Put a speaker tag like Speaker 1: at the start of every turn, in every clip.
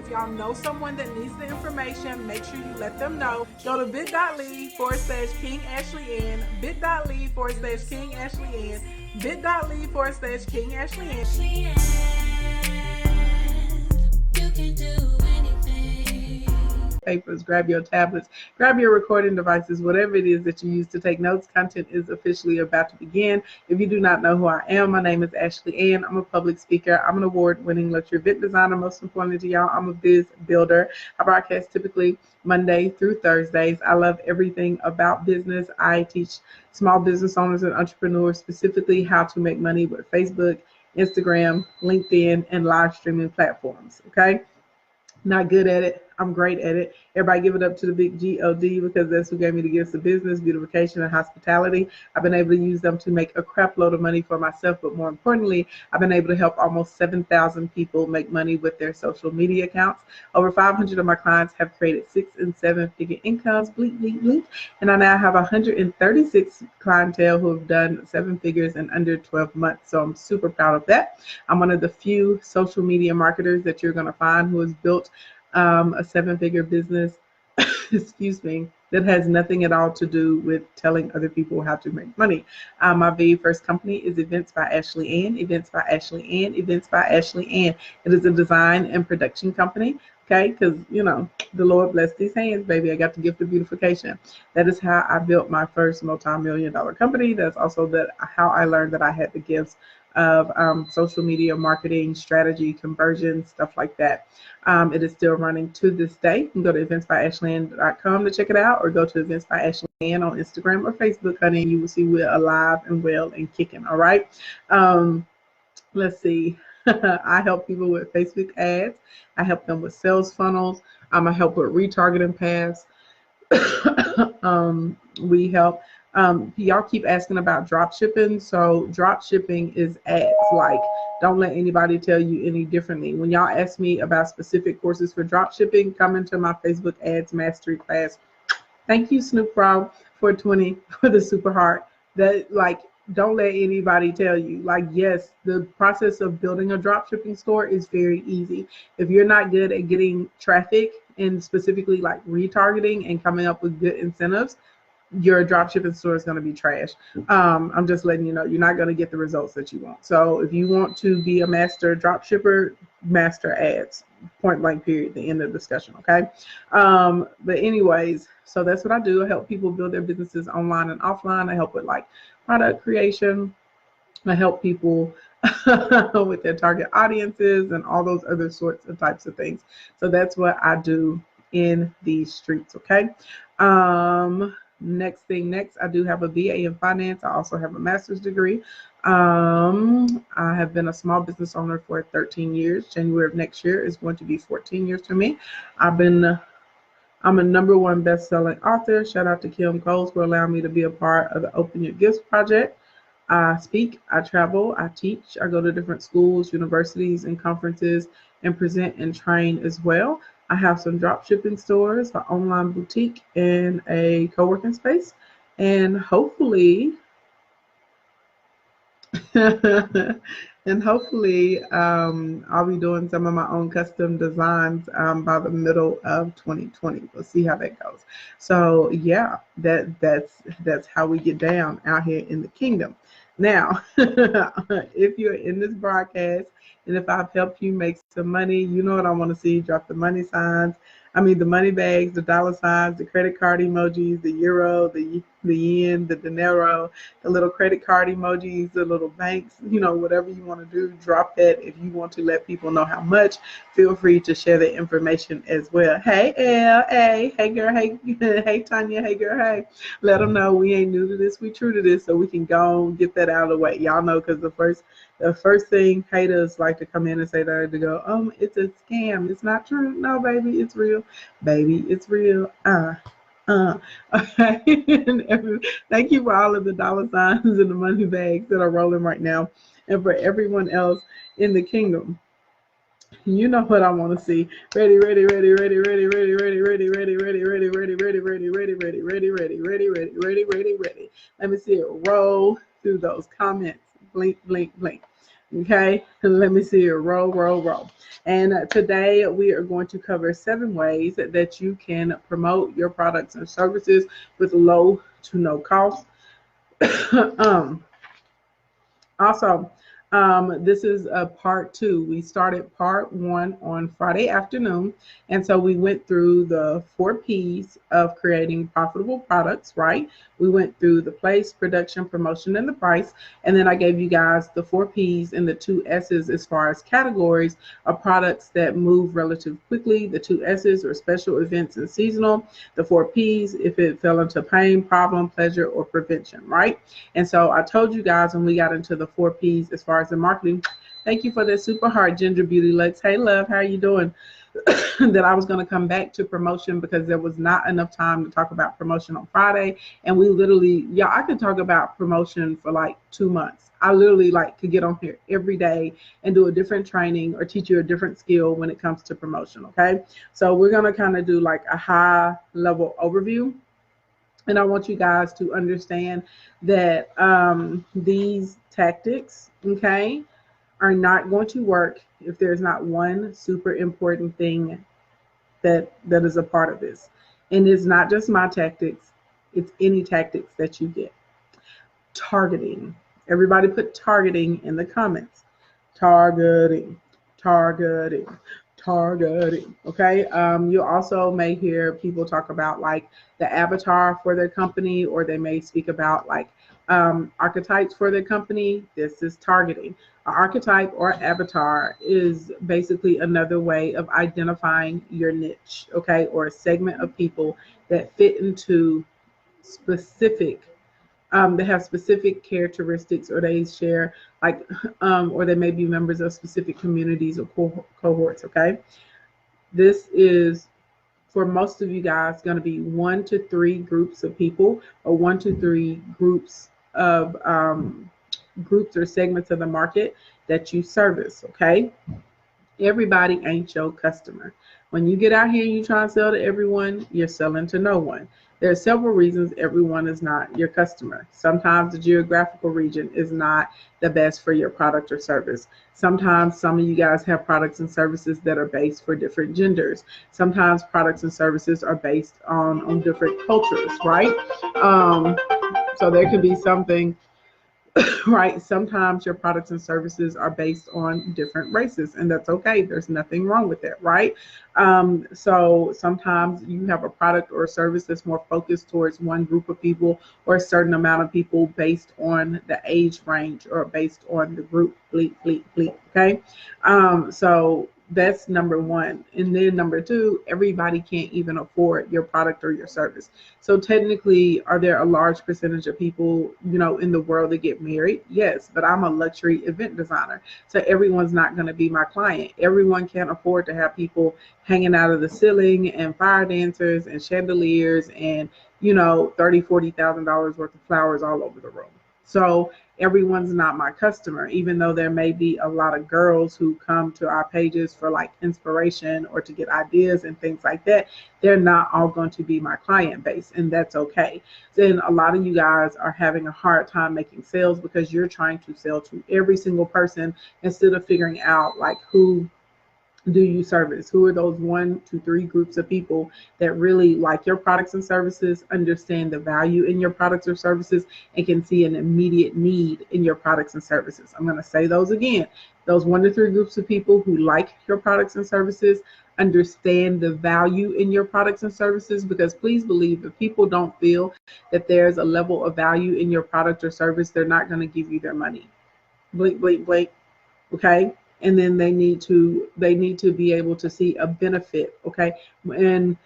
Speaker 1: If y'all know someone that needs the information, make sure you let them know. Go to bit.ly/King Ashley Ann, bit.ly/King Ashley Ann, bit.ly/King Ashley Ann. Papers, grab your tablets, grab your recording devices, whatever it is that you use to take notes. Content is officially about to begin. If you do not know who I am, my name is Ashley Ann. I'm a public speaker. I'm an award-winning luxury event designer. Most importantly to y'all, I'm a biz builder. I broadcast typically Monday through Thursdays. I love everything about business. I teach small business owners and entrepreneurs specifically how to make money with Facebook, Instagram, LinkedIn, and live streaming platforms. Okay. Not good at it. I'm great at it. Everybody give it up to the big G-O-D, because that's who gave me the gifts of business, beautification, and hospitality. I've been able to use them to make a crap load of money for myself, but more importantly, I've been able to help almost 7,000 people make money with their social media accounts. Over 500 of my clients have created 6- and 7-figure incomes, bleep, bleep, bleep. And I now have 136 clientele who have done 7 figures in under 12 months. So I'm super proud of that. I'm one of the few social media marketers that you're going to find who has built a 7-figure business, excuse me, that has nothing at all to do with telling other people how to make money. My very first company is Events by Ashley Ann, Events by Ashley Ann, Events by Ashley Ann. It is a design and production company. Okay, because the Lord bless these hands, baby. I got the gift of beautification. That is how I built my first multi-million-dollar company. That's also how I learned that I had the gifts of social media marketing, strategy, conversion, stuff like that. It is still running to this day. You can go to eventsbyashlyann.com to check it out, or go to Events by Ashley Ann on Instagram or Facebook, honey, and you will see we're alive and well and kicking. All right. Let's see. I help people with Facebook ads. I help them with sales funnels. I help with retargeting paths. We help. Y'all keep asking about drop shipping. So drop shipping is ads. Like, don't let anybody tell you any differently. When y'all ask me about specific courses for drop shipping, come into my Facebook ads mastery class. Thank you, Snoop Frog, for 20 for the super heart. That, like, don't let anybody tell you. Like, yes, the process of building a drop shipping store is very easy. If you're not good at getting traffic and specifically like retargeting and coming up with good incentives, your drop shipping store is going to be trash. I'm just letting you know, you're not going to get the results that you want. So if you want to be a master drop shipper, master ads, point blank period, the end of the discussion. Okay. But anyways, so that's what I do. I help people build their businesses online and offline. I help with like product creation. I help people with their target audiences and all those other sorts of types of things. So that's what I do in these streets. Okay. Next, I do have a BA in finance. I also have a master's degree. I have been a small business owner for 13 years. January of next year is going to be 14 years for me. I'm a #1 best-selling author. Shout out to Kim Coles for allowing me to be a part of the Open Your Gifts project. I speak, I travel, I teach, I go to different schools, universities, and conferences and present and train as well. I have some drop shipping stores, an online boutique, and a co-working space. And hopefully, I'll be doing some of my own custom designs by the middle of 2020. We'll see how that goes. So yeah, that's how we get down out here in the kingdom. Now, if you're in this broadcast and if I've helped you make some money, you know what I want to see. Drop the money signs. I mean, the money bags, the dollar signs, the credit card emojis, the euro, the yen, the dinero, the little credit card emojis, the little banks, whatever you want to do, drop that. If you want to let people know how much, feel free to share the information as well. Hey, Elle, hey girl, hey, hey, Tanya, hey, girl, hey. Let them know we ain't new to this, we true to this, so we can go and get that out of the way. Y'all know, because the first thing haters like to come in and say that, to go, it's a scam. It's not true. No, baby, it's real. Baby, it's real. Okay. Thank you for all of the dollar signs and the money bags that are rolling right now. And for everyone else in the kingdom, you know what I want to see. Ready. Let me see it roll through those comments. Blink, blink, blink. Okay, let me see it. Roll, roll, roll. And today we are going to cover 7 ways that you can promote your products and services with low to no cost. um, Also, this is a part 2. We started part 1 on Friday afternoon, and so we went through the 4 P's of creating profitable products, right? We went through the place, production, promotion, and the price, and then I gave you guys the 4 P's and the 2 S's as far as categories of products that move relatively quickly. The 2 S's are special events and seasonal. The 4 P's if it fell into pain, problem, pleasure, or prevention, right? And so I told you guys when we got into the 4 P's as far as the marketing. Thank you for that super heart, Ginger Beauty Lex. Hey, love, how are you doing? That I was going to come back to promotion because there was not enough time to talk about promotion on Friday. And we literally, yeah, I could talk about promotion for like 2 months. I literally like could get on here every day and do a different training or teach you a different skill when it comes to promotion. Okay. So we're going to kind of do like a high level overview. And I want you guys to understand that these tactics, okay, are not going to work if there's not one super important thing that is a part of this. And it's not just my tactics, it's any tactics that you get. Targeting. Everybody put targeting in the comments. Targeting, targeting, targeting. Okay. You also may hear people talk about like the avatar for their company, or they may speak about like archetypes for their company. This is targeting. An archetype or avatar is basically another way of identifying your niche, okay, or a segment of people that fit into specific they have specific characteristics, or they share like or they may be members of specific communities or cohorts. Okay, this is for most of you guys going to be 1 to 3 groups of people, or 1 to 3 groups of groups or segments of the market that you service. Okay, everybody ain't your customer. When you get out here and you try and sell to everyone, you're selling to no one. There are several reasons everyone is not your customer. Sometimes the geographical region is not the best for your product or service. Sometimes some of you guys have products and services that are based for different genders. Sometimes products and services are based on different cultures, right? Um, so there could be something right? Sometimes your products and services are based on different races, and that's okay. There's nothing wrong with that, right? So sometimes you have a product or a service that's more focused towards one group of people or a certain amount of people based on the age range or based on the group, okay? So that's number 1. And then number 2, everybody can't even afford your product or your service. So technically, are there a large percentage of people, in the world that get married? Yes, but I'm a luxury event designer. So everyone's not going to be my client. Everyone can't afford to have people hanging out of the ceiling and fire dancers and chandeliers and, $30,000-$40,000 worth of flowers all over the room. So everyone's not my customer, even though there may be a lot of girls who come to our pages for like inspiration or to get ideas and things like that. They're not all going to be my client base, and that's okay. Then a lot of you guys are having a hard time making sales because you're trying to sell to every single person instead of figuring out like who do you service? Who are those 1 to 3 groups of people that really like your products and services, understand the value in your products or services, and can see an immediate need in your products and services? I'm going to say those again. Those 1 to 3 groups of people who like your products and services, understand the value in your products and services, because please believe if people don't feel that there's a level of value in your product or service, they're not going to give you their money. Blink, blink, blink. Okay, and then they need to be able to see a benefit. Okay, and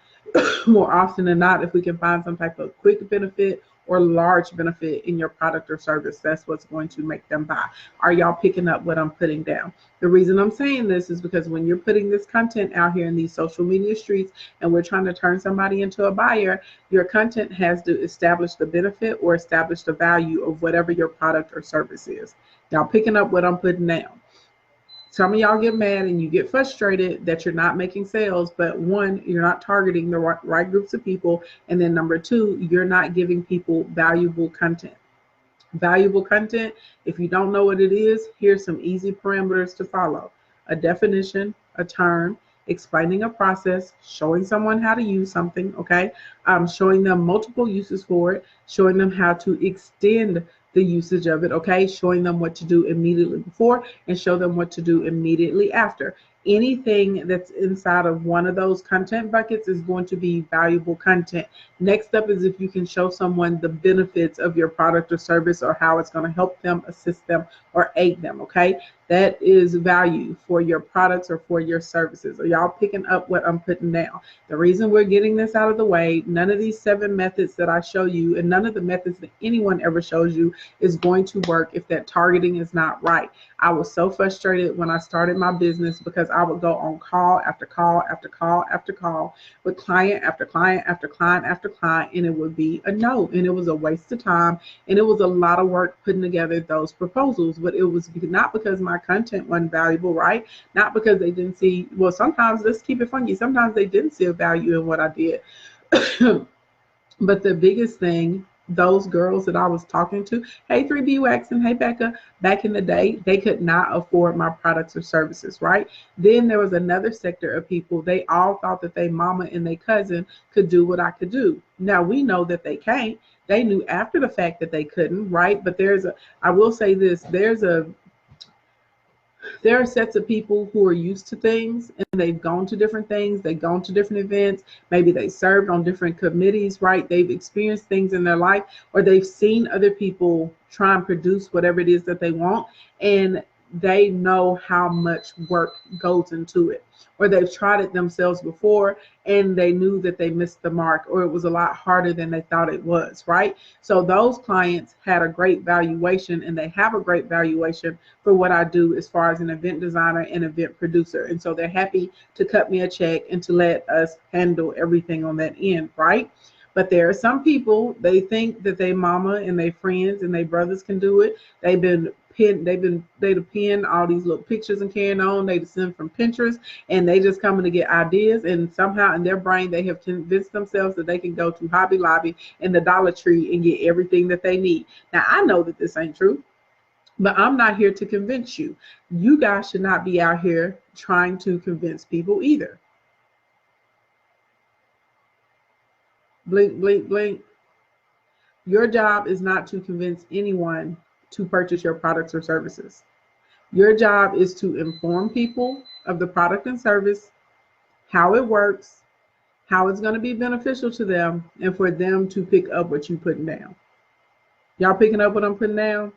Speaker 1: more often than not, if we can find some type of quick benefit or large benefit in your product or service, that's what's going to make them buy. Are y'all picking up what I'm putting down? The reason I'm saying this is because when you're putting this content out here in these social media streets and we're trying to turn somebody into a buyer, your content has to establish the benefit or establish the value of whatever your product or service is. Y'all picking up what I'm putting down? Some of y'all get mad and you get frustrated that you're not making sales, but 1, you're not targeting the right groups of people, and then number 2, you're not giving people valuable content. Valuable content, if you don't know what it is, here's some easy parameters to follow: a definition, a term, explaining a process, showing someone how to use something, okay? Showing them multiple uses for it, showing them how to extend the usage of it, okay? Showing them what to do immediately before and show them what to do immediately after. Anything that's inside of one of those content buckets is going to be valuable content. Next up is if you can show someone the benefits of your product or service or how it's going to help them, assist them, or aid them, okay? That is value for your products or for your services. Are y'all picking up what I'm putting down? The reason we're getting this out of the way, none of these 7 methods that I show you and none of the methods that anyone ever shows you is going to work if that targeting is not right. I was so frustrated when I started my business because I would go on call after call after call after call with client after client after client after client, and it would be a no, and it was a waste of time, and it was a lot of work putting together those proposals. But it was not because my content wasn't valuable, right? Not because they didn't see, well, sometimes, let's keep it funky, sometimes they didn't see a value in what I did. But the biggest thing, those girls that I was talking to, hey 3B Wax and hey Becca, back in the day, they could not afford my products or services, right? Then there was another sector of people, they all thought that their mama and their cousin could do what I could do. Now we know that they can't. They knew after the fact that they couldn't, right? But I will say this, there are sets of people who are used to things and they've gone to different things, they've gone to different events, maybe they served on different committees, right? They've experienced things in their life, or they've seen other people try and produce whatever it is that they want, and they know how much work goes into it, or they've tried it themselves before and they knew that they missed the mark, or it was a lot harder than they thought it was, right? So those clients had a great valuation, and they have a great valuation for what I do as far as an event designer and event producer. And so they're happy to cut me a check and to let us handle everything on that end, right? But there are some people, they think that they mama and they friends and they brothers can do it. They'd pin all these little pictures and carrying on. They send from Pinterest, and they just coming to get ideas. And somehow in their brain, they have convinced themselves that they can go to Hobby Lobby and the Dollar Tree and get everything that they need. Now I know that this ain't true, but I'm not here to convince you. You guys should not be out here trying to convince people either. Blink, blink, blink. Your job is not to convince anyone to purchase your products or services. Your job is to inform people of the product and service, how it works, how it's going to be beneficial to them, and for them to pick up what you're putting down. Y'all picking up what I'm putting down?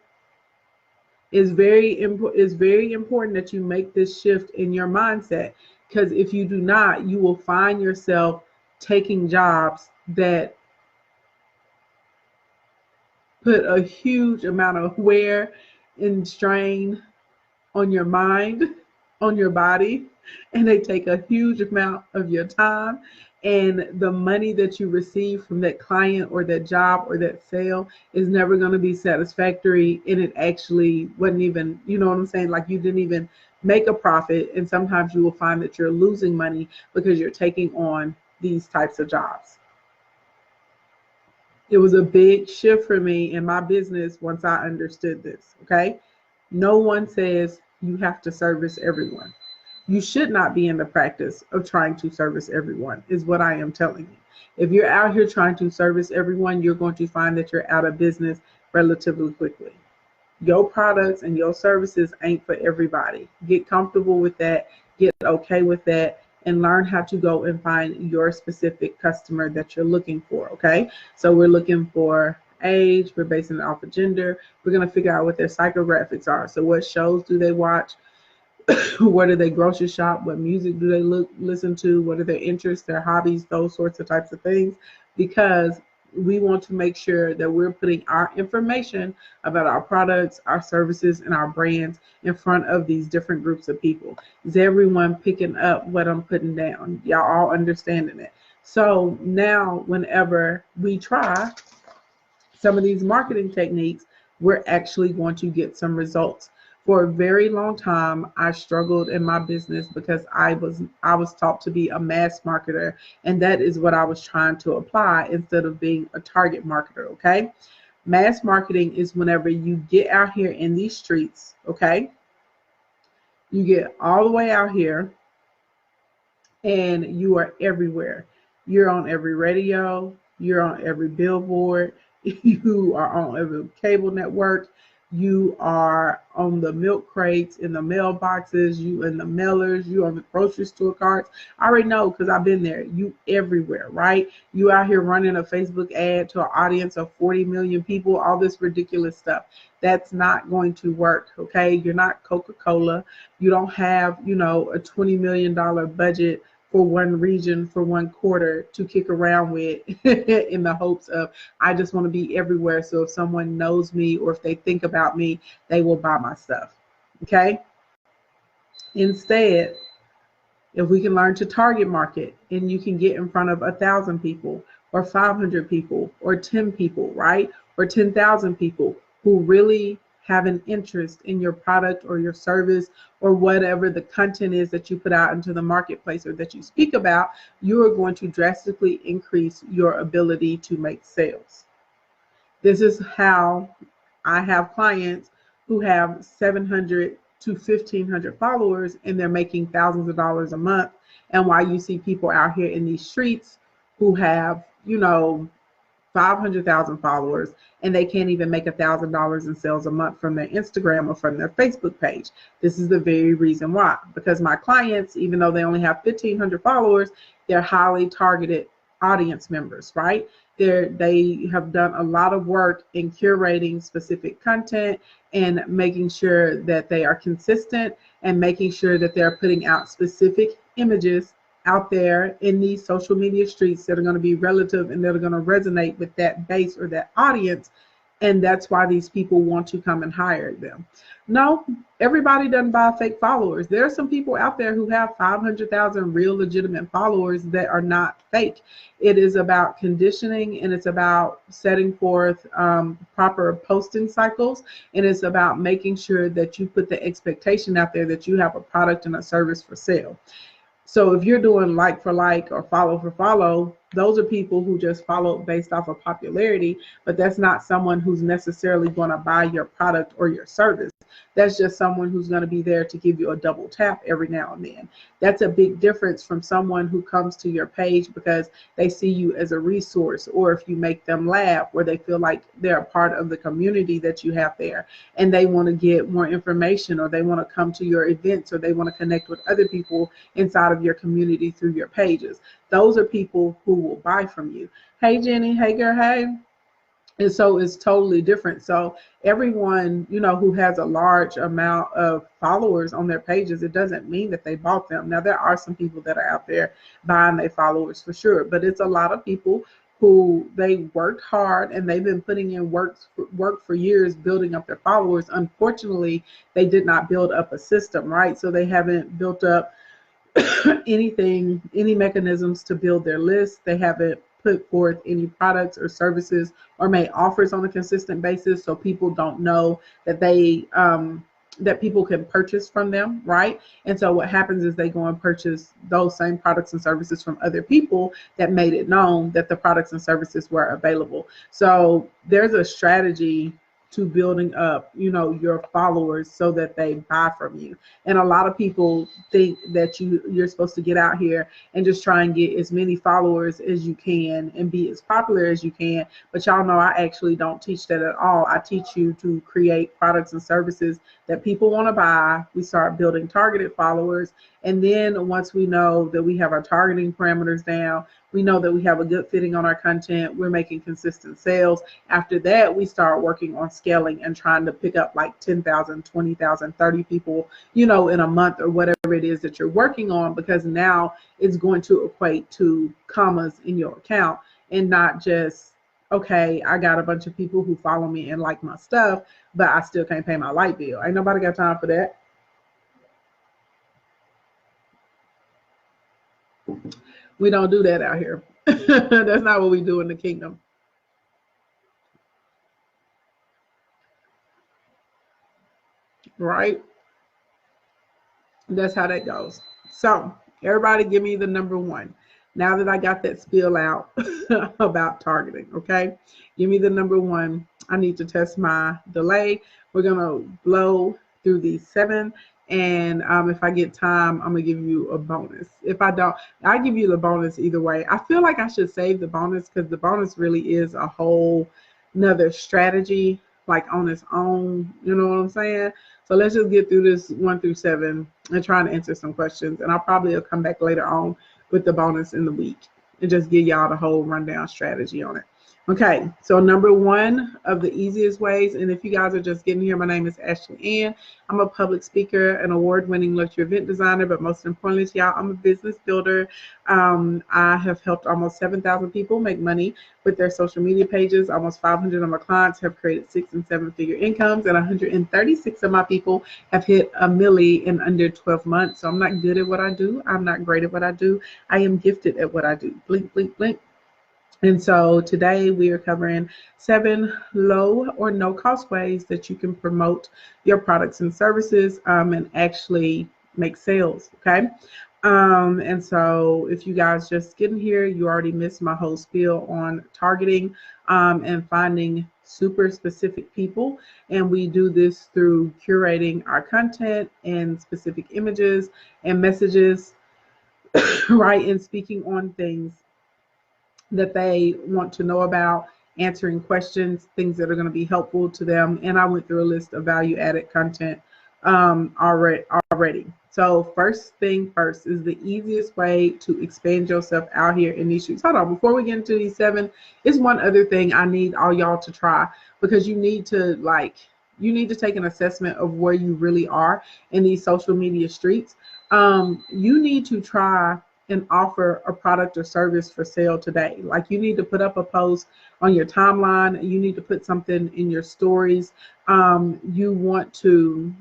Speaker 1: It's very important that you make this shift in your mindset, because if you do not, you will find yourself taking jobs that put a huge amount of wear and strain on your mind, on your body, and they take a huge amount of your time. And the money that you receive from that client or that job or that sale is never going to be satisfactory. And it actually wasn't even, you know what I'm saying? Like, you didn't even make a profit. And sometimes you will find that you're losing money because you're taking on these types of jobs. It was a big shift for me in my business once I understood this, okay? No one says you have to service everyone. You should not be in the practice of trying to service everyone, is what I am telling you. If you're out here trying to service everyone, you're going to find that you're out of business relatively quickly. Your products and your services ain't for everybody. Get comfortable with that, get okay with that, and learn how to go and find your specific customer that you're looking for, okay? So we're looking for age, we're basing it off of gender, we're gonna figure out what their psychographics are. So what shows do they watch? Where do they grocery shop? What music do they listen to? What are their interests, their hobbies, those sorts of types of things? Because we want to make sure that we're putting our information about our products, our services, and our brands in front of these different groups of people. Is everyone picking up what I'm putting down? Y'all all understanding it? So now whenever we try some of these marketing techniques, we're actually going to get some results. For a very long time, I struggled in my business because I was taught to be a mass marketer, and that is what I was trying to apply instead of being a target marketer, okay? Mass marketing is whenever you get out here in these streets, okay? You get all the way out here and you are everywhere. You're on every radio, you're on every billboard, you are on every cable network, you are on the milk crates, in the mailboxes, you in the mailers, you on the grocery store carts. I already know because I've been there. You everywhere, right? You out here running a Facebook ad to an audience of 40 million people, all this ridiculous stuff. That's not going to work, okay? You're not Coca-Cola. You don't have, a $20 million budget for one region for one quarter to kick around with in the hopes of I just want to be everywhere. So if someone knows me or if they think about me, they will buy my stuff. Okay. Instead, if we can learn to target market and you can get in front of 1,000 people or 500 people or 10 people, right? Or 10,000 people who really have an interest in your product or your service or whatever the content is that you put out into the marketplace or that you speak about, you are going to drastically increase your ability to make sales. This is how I have clients who have 700 to 1,500 followers and they're making thousands of dollars a month. And while you see people out here in these streets who have, 500,000 followers and they can't even make $1,000 in sales a month from their Instagram or from their Facebook page. This is the very reason why, because my clients, even though they only have 1,500 followers, they're highly targeted audience members, right? They have done a lot of work in curating specific content and making sure that they are consistent and making sure that they're putting out specific images out there in these social media streets that are going to be relative and that are going to resonate with that base or that audience. And that's why these people want to come and hire them. No, everybody doesn't buy fake followers. There are some people out there who have 500,000 real legitimate followers that are not fake. It is about conditioning and it's about setting forth proper posting cycles. And it's about making sure that you put the expectation out there that you have a product and a service for sale. So if you're doing like for like or follow for follow, those are people who just follow based off of popularity, but that's not someone who's necessarily going to buy your product or your service. That's just someone who's going to be there to give you a double tap every now and then. That's a big difference from someone who comes to your page because they see you as a resource, or if you make them laugh, where they feel like they're a part of the community that you have there and they want to get more information, or they want to come to your events, or they want to connect with other people inside of your community through your pages. Those are people who will buy from you. Hey, Jenny. Hey, girl. Hey. And so it's totally different. So everyone, who has a large amount of followers on their pages, it doesn't mean that they bought them. Now, there are some people that are out there buying their followers for sure, but it's a lot of people who they worked hard and they've been putting in work for years building up their followers. Unfortunately, they did not build up a system, right? So they haven't built up any mechanisms to build their list. They haven't put forth any products or services or made offers on a consistent basis, so people don't know that that people can purchase from them, right? And so what happens is they go and purchase those same products and services from other people that made it known that the products and services were available. So there's a strategy to building up, your followers so that they buy from you. And a lot of people think that you're supposed to get out here and just try and get as many followers as you can and be as popular as you can. But y'all know I actually don't teach that at all. I teach you to create products and services that people want to buy. We start building targeted followers. And then once we know that we have our targeting parameters down, we know that we have a good fitting on our content, we're making consistent sales. After that, we start working on scaling and trying to pick up like 10,000, 20,000, 30 people, in a month or whatever it is that you're working on, because now it's going to equate to commas in your account and not just, okay, I got a bunch of people who follow me and like my stuff, but I still can't pay my light bill. Ain't nobody got time for that. We don't do that out here. That's not what we do in the kingdom. Right? That's how that goes. So everybody give me the number one. Now that I got that spiel out about targeting, okay? Give me the number one I need to test my delay. We're going to blow through these 7. And if I get time, I'm going to give you a bonus. If I don't, I'll give you the bonus either way. I feel like I should save the bonus because the bonus really is a whole nother strategy, like on its own. You know what I'm saying? So let's just get through this 1 through 7 and try to answer some questions. And I'll probably come back later on with the bonus in the week and just give y'all the whole rundown strategy on it. Okay, so number 1 of the easiest ways, and if you guys are just getting here, my name is Ashley Ann. I'm a public speaker, an award-winning luxury event designer, but most importantly to y'all, I'm a business builder. I have helped almost 7,000 people make money with their social media pages. Almost 500 of my clients have created 6- and 7-figure incomes, and 136 of my people have hit a milli in under 12 months. So I'm not good at what I do. I'm not great at what I do. I am gifted at what I do. Blink, blink, blink. And so today we are covering 7 low or no cost ways that you can promote your products and services and actually make sales. Okay. And so if you guys just getting here, you already missed my whole spiel on targeting and finding super specific people. And we do this through curating our content and specific images and messages, right? And speaking on things that they want to know about, answering questions, things that are going to be helpful to them. And I went through a list of value added content already. So first thing first is the easiest way to expand yourself out here in these streets. Hold on, before we get into these 7, is one other thing I need all y'all to try, because you need to take an assessment of where you really are in these social media streets. You need to try and offer a product or service for sale today. Like, you need to put up a post on your timeline. You need to put something in your stories. You want to,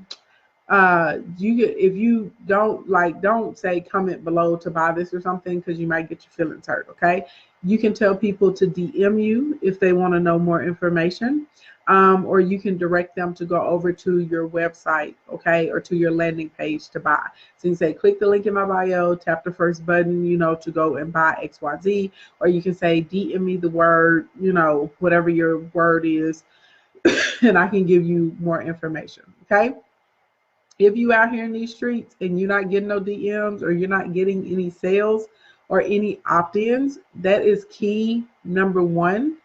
Speaker 1: if you don't say comment below to buy this or something, because you might get your feelings hurt. Okay. You can tell people to DM you if they want to know more information. Or you can direct them to go over to your website, okay, or to your landing page to buy. So you can say, click the link in my bio, tap the first button, to go and buy XYZ, or you can say, DM me the word, whatever your word is, and I can give you more information, okay? If you out here in these streets and you're not getting no DMs or you're not getting any sales or any opt-ins, that is key number 1.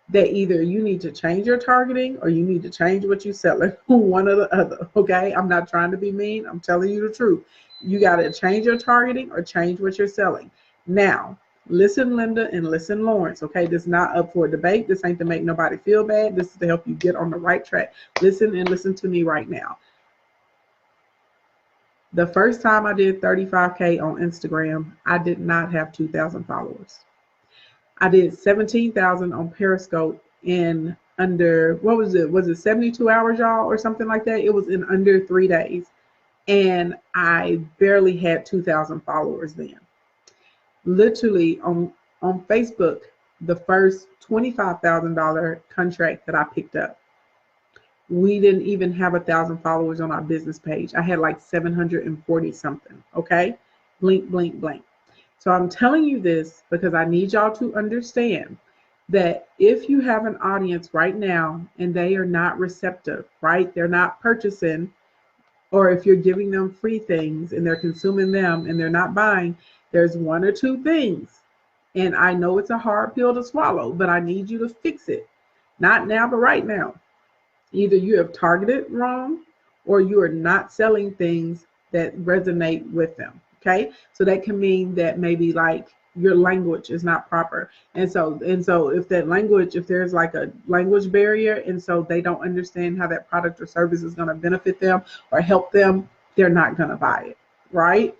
Speaker 1: That either you need to change your targeting or you need to change what you're selling, one or the other, okay? I'm not trying to be mean. I'm telling you the truth. You got to change your targeting or change what you're selling. Now, listen, Linda, and listen, Lawrence, okay? This is not up for debate. This ain't to make nobody feel bad. This is to help you get on the right track. Listen and listen to me right now. The first time I did 35K on Instagram, I did not have 2,000 followers. I did 17,000 on Periscope in under, what was it? Was it 72 hours, y'all, or something like that? It was in under 3 days. And I barely had 2,000 followers then. Literally on Facebook, the first $25,000 contract that I picked up, we didn't even have 1,000 followers on our business page. I had like 740 something, okay? Blink, blink, blink. So I'm telling you this because I need y'all to understand that if you have an audience right now and they are not receptive, right? They're not purchasing, or if you're giving them free things and they're consuming them and they're not buying, there's 1 or 2 things. And I know it's a hard pill to swallow, but I need you to fix it. Not now, but right now. Either you have targeted wrong or you are not selling things that resonate with them. Okay, so that can mean that maybe like your language is not proper, and so if there's like a language barrier, and so they don't understand how that product or service is going to benefit them or help them, they're not going to buy it, right?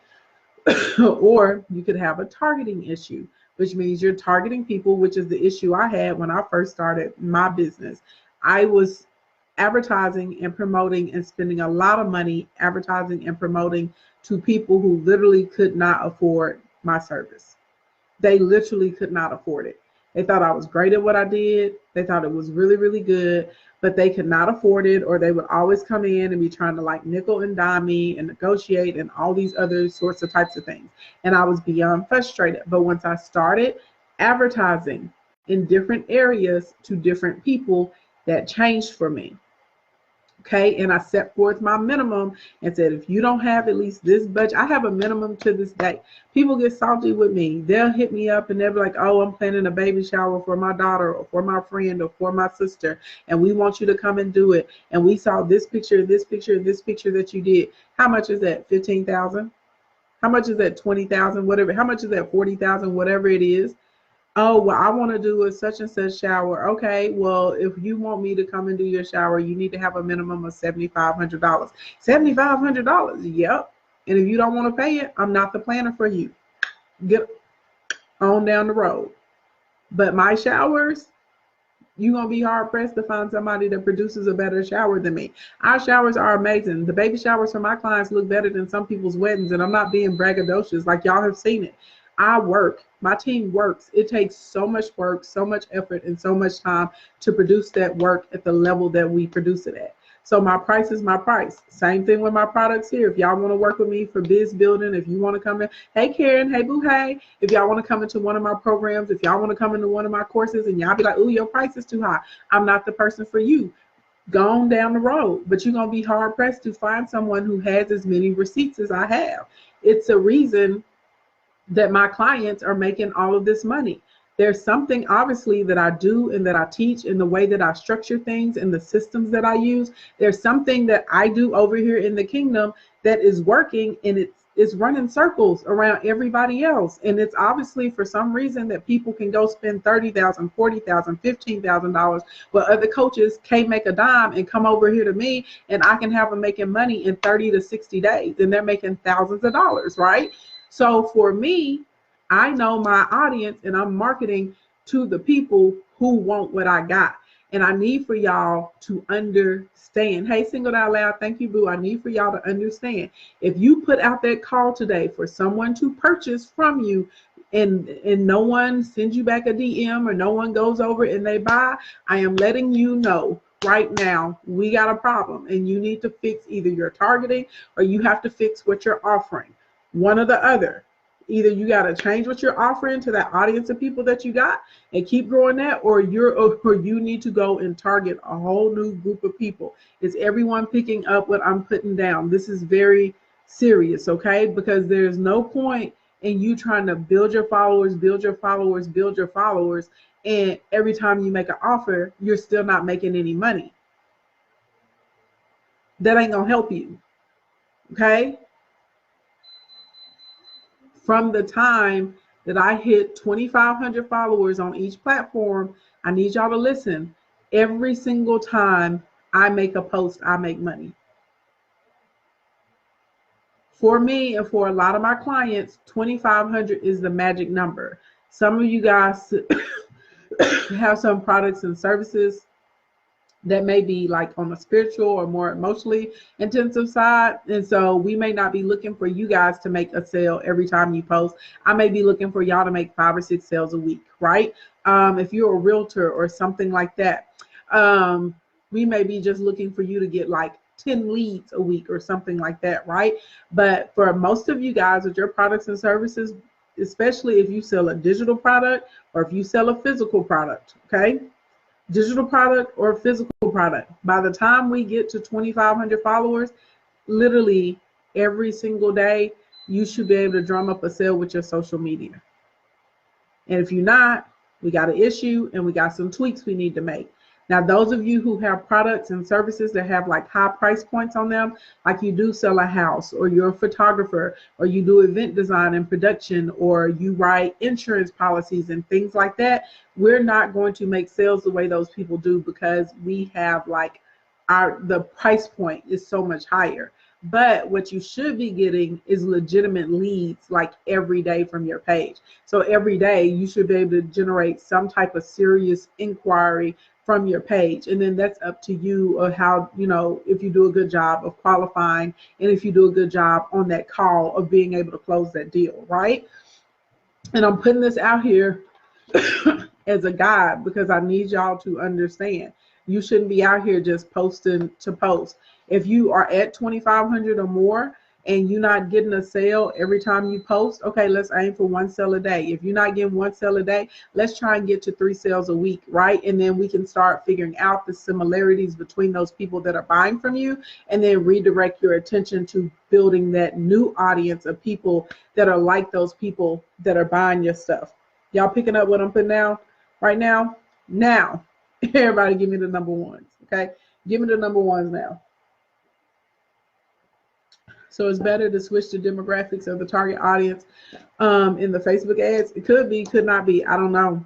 Speaker 1: Or you could have a targeting issue, which means you're targeting people, which is the issue I had when I first started my business. I was advertising and promoting and spending a lot of money advertising and promoting to people who literally could not afford my service. They literally could not afford it. They thought I was great at what I did. They thought it was really, really good, but they could not afford it, or they would always come in and be trying to like nickel and dime me and negotiate and all these other sorts of types of things. And I was beyond frustrated. But once I started advertising in different areas to different people, that changed for me. Okay, and I set forth my minimum and said, if you don't have at least this budget, I have a minimum to this day. People get salty with me. They'll hit me up and they'll be like, oh, I'm planning a baby shower for my daughter or for my friend or for my sister, and we want you to come and do it. And we saw this picture, this picture, this picture that you did. How much is that? 15,000? How much is that? 20,000? Whatever. How much is that? 40,000? Whatever it is. Oh, well, I want to do a such and such shower. Okay, well, if you want me to come and do your shower, you need to have a minimum of $7,500. $7,500, yep. And if you don't want to pay it, I'm not the planner for you. Get on down the road. But my showers, you're going to be hard pressed to find somebody that produces a better shower than me. Our showers are amazing. The baby showers for my clients look better than some people's weddings, and I'm not being braggadocious. Like, y'all have seen it. I work. My team works. It takes so much work, so much effort, and so much time to produce that work at the level that we produce it at. So my price is my price. Same thing with my products here. If y'all want to work with me for biz building, if you want to come in, hey Karen, hey boo, hey. If y'all want to come into one of my programs, if y'all want to come into one of my courses and y'all be like, ooh, your price is too high, I'm not the person for you. Go on down the road, but you're going to be hard pressed to find someone who has as many receipts as I have. It's a reason that my clients are making all of this money. There's something obviously that I do and that I teach in the way that I structure things and the systems that I use. There's something that I do over here in the kingdom that is working, and it's running circles around everybody else. And it's obviously for some reason that people can go spend $30,000, $40,000, $15,000, but other coaches can't make a dime and come over here to me, and I can have them making money in 30 to 60 days, and they're making thousands of dollars, right? So for me, I know my audience, and I'm marketing to the people who want what I got. And I need for y'all to understand. Hey, Singled Out Loud, thank you, boo. I need for y'all to understand. If you put out that call today for someone to purchase from you, and no one sends you back a DM or no one goes over and they buy, I am letting you know right now, we got a problem, and you need to fix either your targeting or you have to fix what you're offering. One or the other. Either you got to change what you're offering to that audience of people that you got and keep growing that, or you need to go and target a whole new group of people. Is everyone picking up what I'm putting down? This is very serious, okay? Because there's no point in you trying to build your followers, and every time you make an offer, you're still not making any money. That ain't gonna help you, okay? From the time that I hit 2,500 followers on each platform, I need y'all to listen. Every single time I make a post, I make money. For me and for a lot of my clients, 2,500 is the magic number. Some of you guys have some products and services that may be like on a spiritual or more emotionally intensive side. And so we may not be looking for you guys to make a sale every time you post. I may be looking for y'all to make 5 or 6 sales a week, right? If you're a realtor or something like that, we may be just looking for you to get like 10 leads a week or something like that, right? But for most of you guys with your products and services, especially if you sell a digital product or if you sell a physical product, okay? Digital product or physical product. By the time we get to 2,500 followers, literally every single day, you should be able to drum up a sale with your social media. And if you're not, we got an issue and we got some tweaks we need to make. Now, those of you who have products and services that have like high price points on them, like you do sell a house, or you're a photographer, or you do event design and production, or you write insurance policies and things like that, we're not going to make sales the way those people do, because we have like the price point is so much higher. But what you should be getting is legitimate leads like every day from your page. So every day you should be able to generate some type of serious inquiry from your page. And then that's up to you of how, if you do a good job of qualifying and if you do a good job on that call of being able to close that deal, right? And I'm putting this out here as a guide because I need y'all to understand. You shouldn't be out here just posting to post. If you are at 2,500 or more, and you're not getting a sale every time you post, okay, let's aim for 1 sale a day. If you're not getting 1 sale a day, let's try and get to 3 sales a week, right? And then we can start figuring out the similarities between those people that are buying from you, and then redirect your attention to building that new audience of people that are like those people that are buying your stuff. Y'all picking up what I'm putting down right now? Now, everybody give me the number ones, okay? Give me the number ones now. So it's better to switch the demographics of the target audience in the Facebook ads. It could be, could not be. I don't know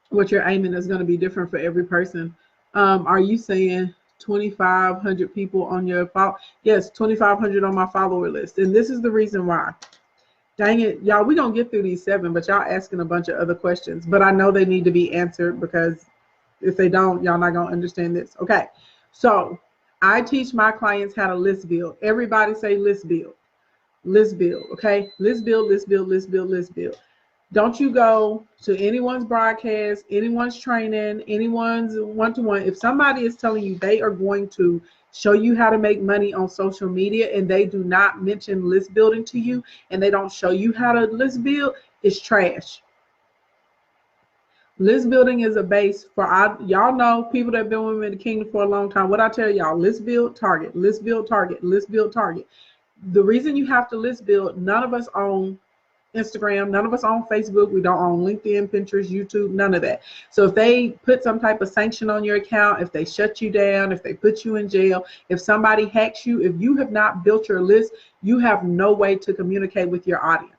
Speaker 1: what you're aiming is going to be different for every person. Are you saying 2,500 people on your follow? Yes, 2,500 on my follower list. And this is the reason why. Dang it, y'all, we're going to get through these 7, but y'all asking a bunch of other questions. But I know they need to be answered, because if they don't, y'all not going to understand this. Okay, so I teach my clients how to list build. Everybody say list build. List build, okay? List build, list build, list build, list build. Don't you go to anyone's broadcast, anyone's training, anyone's one-to-one. If somebody is telling you they are going to show you how to make money on social media and they do not mention list building to you, and they don't show you how to list build, it's trash. List building is a base for y'all know people that have been with me in the kingdom for a long time. What I tell y'all, list build, target, list build, target, list build, target. The reason you have to list build, none of us own Instagram, none of us own Facebook, we don't own LinkedIn, Pinterest, YouTube, none of that. So if they put some type of sanction on your account, if they shut you down, if they put you in jail, if somebody hacks you, if you have not built your list, you have no way to communicate with your audience.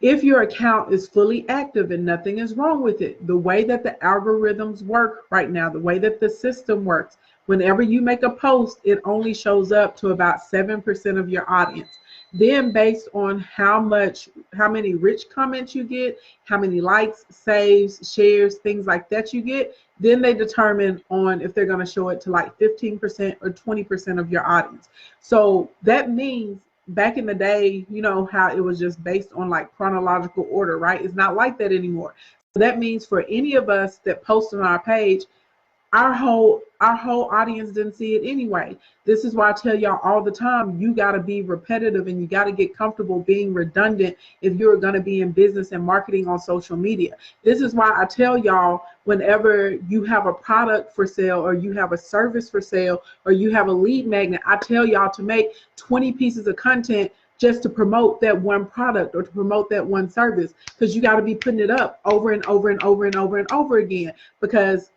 Speaker 1: If your account is fully active and nothing is wrong with it, the way that the algorithms work right now, the way that the system works, whenever you make a post, it only shows up to about 7% of your audience. Then based on how many rich comments you get, how many likes, saves, shares, things like that you get, then they determine on if they're going to show it to like 15% or 20% of your audience. So that means back in the day, you know how it was just based on like chronological order, right? It's not like that anymore. So that means for any of us that post on our page, our whole audience didn't see it anyway. This is why I tell y'all all the time, you got to be repetitive and you got to get comfortable being redundant if you're going to be in business and marketing on social media. This is why I tell y'all, whenever you have a product for sale or you have a service for sale or you have a lead magnet, I tell y'all to make 20 pieces of content just to promote that one product or to promote that one service, because you got to be putting it up over and over and over and over and over again, because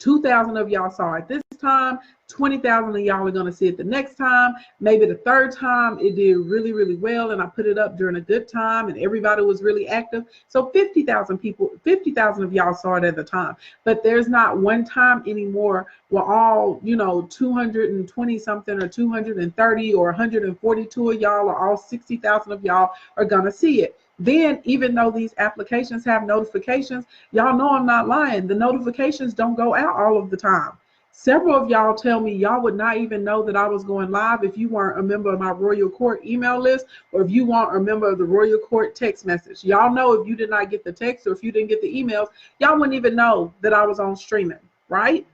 Speaker 1: 2,000 of y'all saw it this time, 20,000 of y'all are going to see it the next time. Maybe the third time it did really, really well and I put it up during a good time and everybody was really active. So 50,000 people, 50,000 of y'all saw it at the time. But there's not one time anymore where all, 220 something or 230 or 142 of y'all or all 60,000 of y'all are going to see it. Then, even though these applications have notifications, y'all know I'm not lying. The notifications don't go out all of the time. Several of y'all tell me y'all would not even know that I was going live if you weren't a member of my Royal Court email list or if you weren't a member of the Royal Court text message. Y'all know if you did not get the text or if you didn't get the emails, y'all wouldn't even know that I was on streaming, right?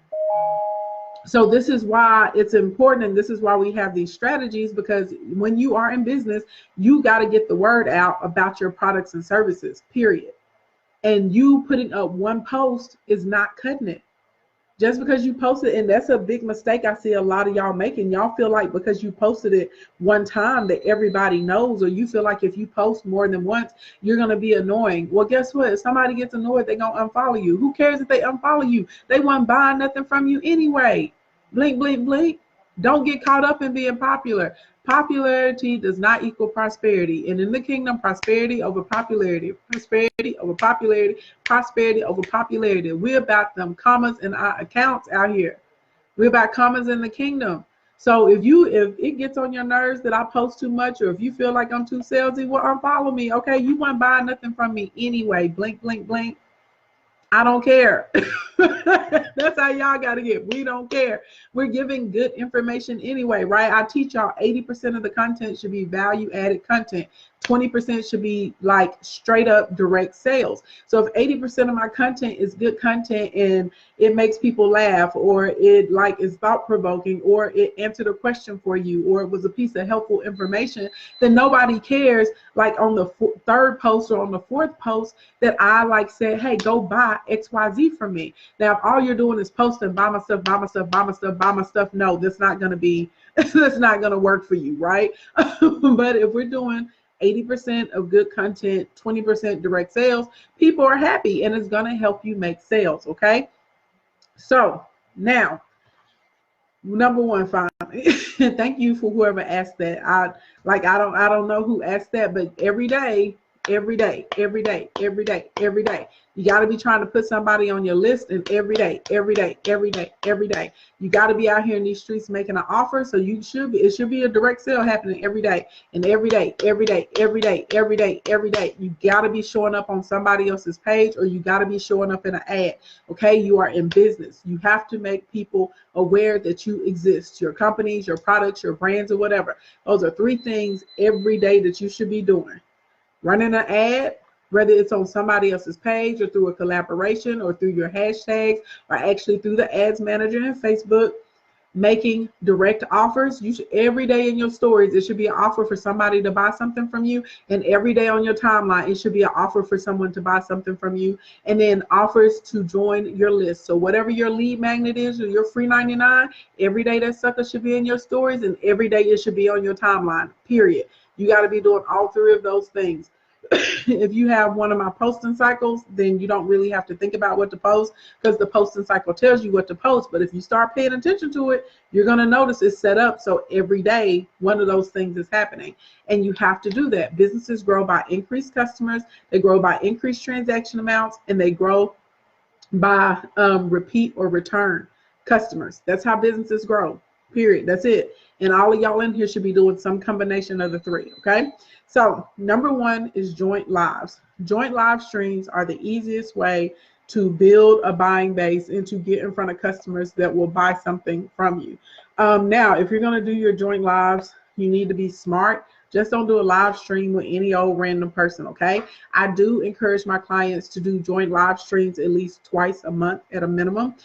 Speaker 1: So this is why it's important, and this is why we have these strategies, because when you are in business, you got to get the word out about your products and services, period. And you putting up one post is not cutting it. Just because you posted, and that's a big mistake I see a lot of y'all making. Y'all feel like because you posted it one time that everybody knows, or you feel like if you post more than once, you're going to be annoying. Well, guess what? If somebody gets annoyed, they're going to unfollow you. Who cares if they unfollow you? They weren't buying nothing from you anyway. Blink, blink, blink. Don't get caught up in being popular. Popularity does not equal prosperity. And in the kingdom, prosperity over popularity, prosperity over popularity, prosperity over popularity. We're about them commas in our accounts out here. We're about commas in the kingdom. So if it gets on your nerves that I post too much, or if you feel like I'm too salesy, well, unfollow me. Okay, you weren't buying nothing from me anyway. Blink, blink, blink. I don't care. That's how y'all got to get. We don't care. We're giving good information anyway, right? I teach y'all 80% of the content should be value added content. 20% should be like straight up direct sales. So if 80% of my content is good content and it makes people laugh, or it like is thought provoking, or it answered a question for you, or it was a piece of helpful information, then nobody cares like on the third post or on the fourth post that I like said, hey, go buy XYZ from me. Now, if all you're doing is posting, buy my stuff, buy my stuff, buy my stuff, buy my stuff, no, that's not going to be, that's not going to work for you, right? But if we're doing 80% of good content, 20% direct sales, people are happy, and it's going to help you make sales, okay? So now, number one, finally, thank you for whoever asked that. I don't know who asked that, but every day, you got to be trying to put somebody on your list, and every day, you got to be out here in these streets making an offer. So it should be a direct sale happening every day, and every day, you got to be showing up on somebody else's page, or you got to be showing up in an ad. Okay, you are in business. You have to make people aware that you exist, your companies, your products, your brands, or whatever. Those are 3 things every day that you should be doing. Running an ad, whether it's on somebody else's page or through a collaboration or through your hashtags or actually through the ads manager in Facebook. Making direct offers. You should, every day in your stories, it should be an offer for somebody to buy something from you, and every day on your timeline, it should be an offer for someone to buy something from you, and then offers to join your list. So whatever your lead magnet is, or your free 99, every day that sucker should be in your stories, and every day it should be on your timeline, period. You got to be doing all 3 of those things. If you have one of my posting cycles, then you don't really have to think about what to post, because the posting cycle tells you what to post. But if you start paying attention to it, you're going to notice it's set up so every day one of those things is happening, and you have to do that. Businesses grow by increased customers, they grow by increased transaction amounts, and they grow by repeat or return customers. That's how businesses grow, period. That's it. And all of y'all in here should be doing some combination of the 3, okay? So number 1 is joint lives. Joint live streams are the easiest way to build a buying base and to get in front of customers that will buy something from you. Now, if you're going to do your joint lives, you need to be smart. Just don't do a live stream with any old random person, okay? I do encourage my clients to do joint live streams at least twice a month at a minimum.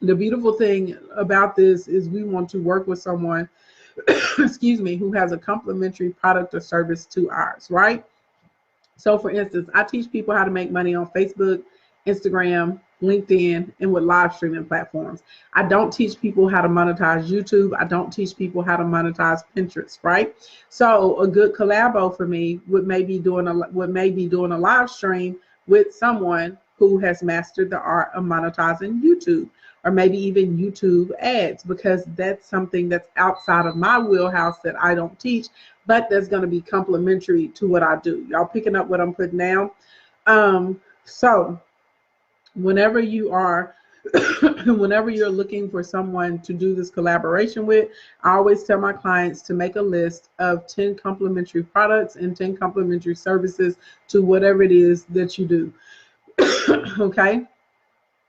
Speaker 1: The beautiful thing about this is we want to work with someone, excuse me, who has a complementary product or service to ours, right? So for instance, I teach people how to make money on Facebook, Instagram, LinkedIn, and with live streaming platforms. I don't teach people how to monetize YouTube. I don't teach people how to monetize Pinterest, right? So a good collabo for me would maybe doing a live stream with someone who has mastered the art of monetizing YouTube, or maybe even YouTube ads, because that's something that's outside of my wheelhouse that I don't teach, but that's going to be complementary to what I do. Y'all picking up what I'm putting down? So whenever you are whenever you're looking for someone to do this collaboration with, I always tell my clients to make a list of 10 complementary products and 10 complementary services to whatever it is that you do. Okay?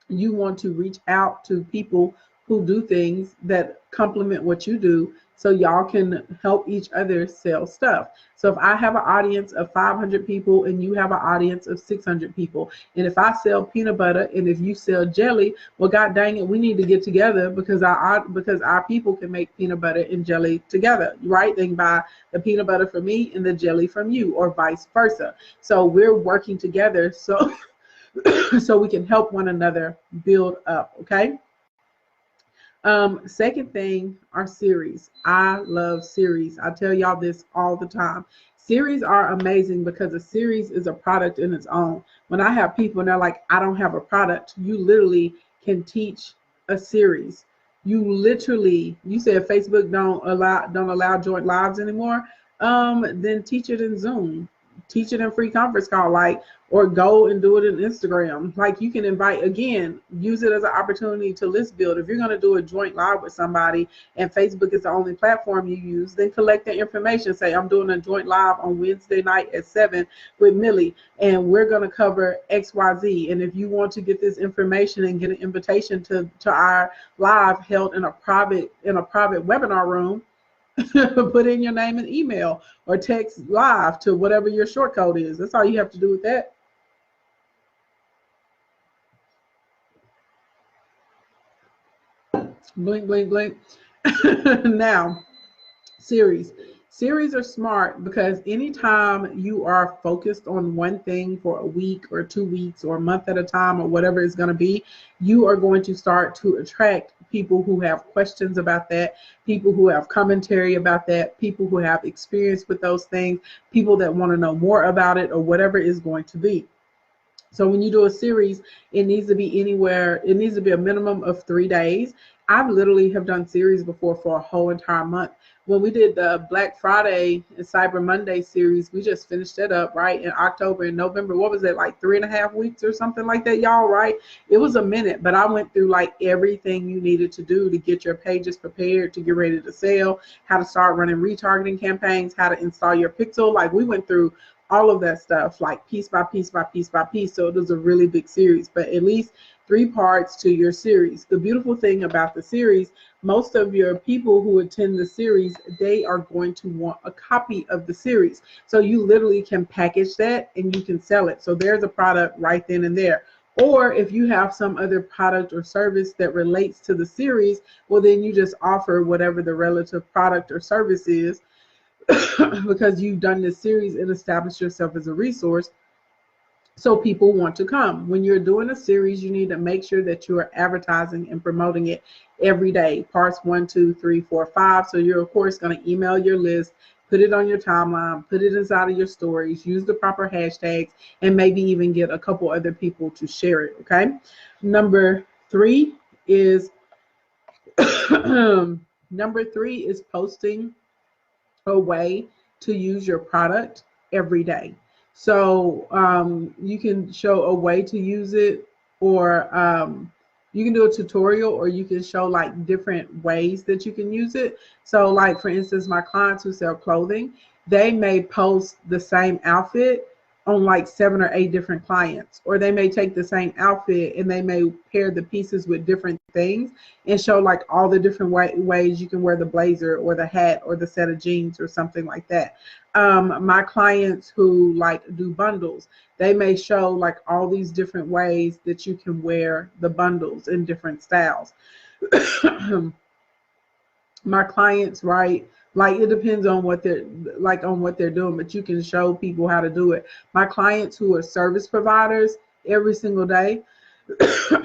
Speaker 1: You want to reach out to people who do things that complement what you do, so y'all can help each other sell stuff. So if I have an audience of 500 people and you have an audience of 600 people, and if I sell peanut butter and if you sell jelly, well, God dang it, we need to get together, because our people can make peanut butter and jelly together, right? They can buy the peanut butter from me and the jelly from you, or vice versa. So we're working together so so we can help one another build up, okay? Second thing are series. I love series. I tell y'all this all the time. Series are amazing because a series is a product in its own. When I have people and they're like, I don't have a product, you literally can teach a series. You said Facebook don't allow joint lives anymore. Then teach it in Zoom. Teach it in free conference call, or go and do it in Instagram. You can invite, again, use it as an opportunity to list build. If you're going to do a joint live with somebody and Facebook is the only platform you use, then collect the information. Say, I'm doing a joint live on Wednesday night at 7 with Millie, and we're going to cover XYZ. And if you want to get this information and get an invitation to our live held in a private webinar room, Put in your name and email or text live to whatever your short code is. That's all you have to do with that. Blink, blink, blink. Now, series. Series are smart because anytime you are focused on one thing for a week or 2 weeks or a month at a time or whatever it's going to be, you are going to start to attract people who have questions about that, people who have commentary about that, people who have experience with those things, people that want to know more about it or whatever is going to be. So when you do a series, it needs to be anywhere, it needs to be a minimum of 3 days. I've literally have done series before for a whole entire month. When we did the Black Friday and Cyber Monday series, we just finished it up, right, in October and November. What was it, like 3.5 weeks or something like that, y'all, right? It was a minute, but I went through like everything you needed to do to get your pages prepared, to get ready to sell, how to start running retargeting campaigns, how to install your pixel. Like we went through all of that stuff, like piece by piece by piece by piece. So it was a really big series, but at least 3 parts to your series. The beautiful thing about the series, most of your people who attend the series, they are going to want a copy of the series. So you literally can package that and you can sell it. So there's a product right then and there. Or if you have some other product or service that relates to the series, well, then you just offer whatever the relative product or service is because you've done this series and established yourself as a resource, so people want to come. When you're doing a series, you need to make sure that you are advertising and promoting it every day, parts 1, 2, 3, 4, 5. So you're of course going to email your list, put it on your timeline, put it inside of your stories, use the proper hashtags, and maybe even get a couple other people to share it. Okay. Number 3 is posting a way to use your product every day. So you can show a way to use it, or you can do a tutorial, or you can show like different ways that you can use it. So like for instance, my clients who sell clothing, they may post the same outfit on like 7 or 8 different clients, or they may take the same outfit and they may pair the pieces with different things and show like all the different ways you can wear the blazer or the hat or the set of jeans or something like that. My clients who like do bundles, they may show like all these different ways that you can wear the bundles in different styles. My clients, right, like it depends on what they're doing, but you can show people how to do it. My clients who are service providers, every single day,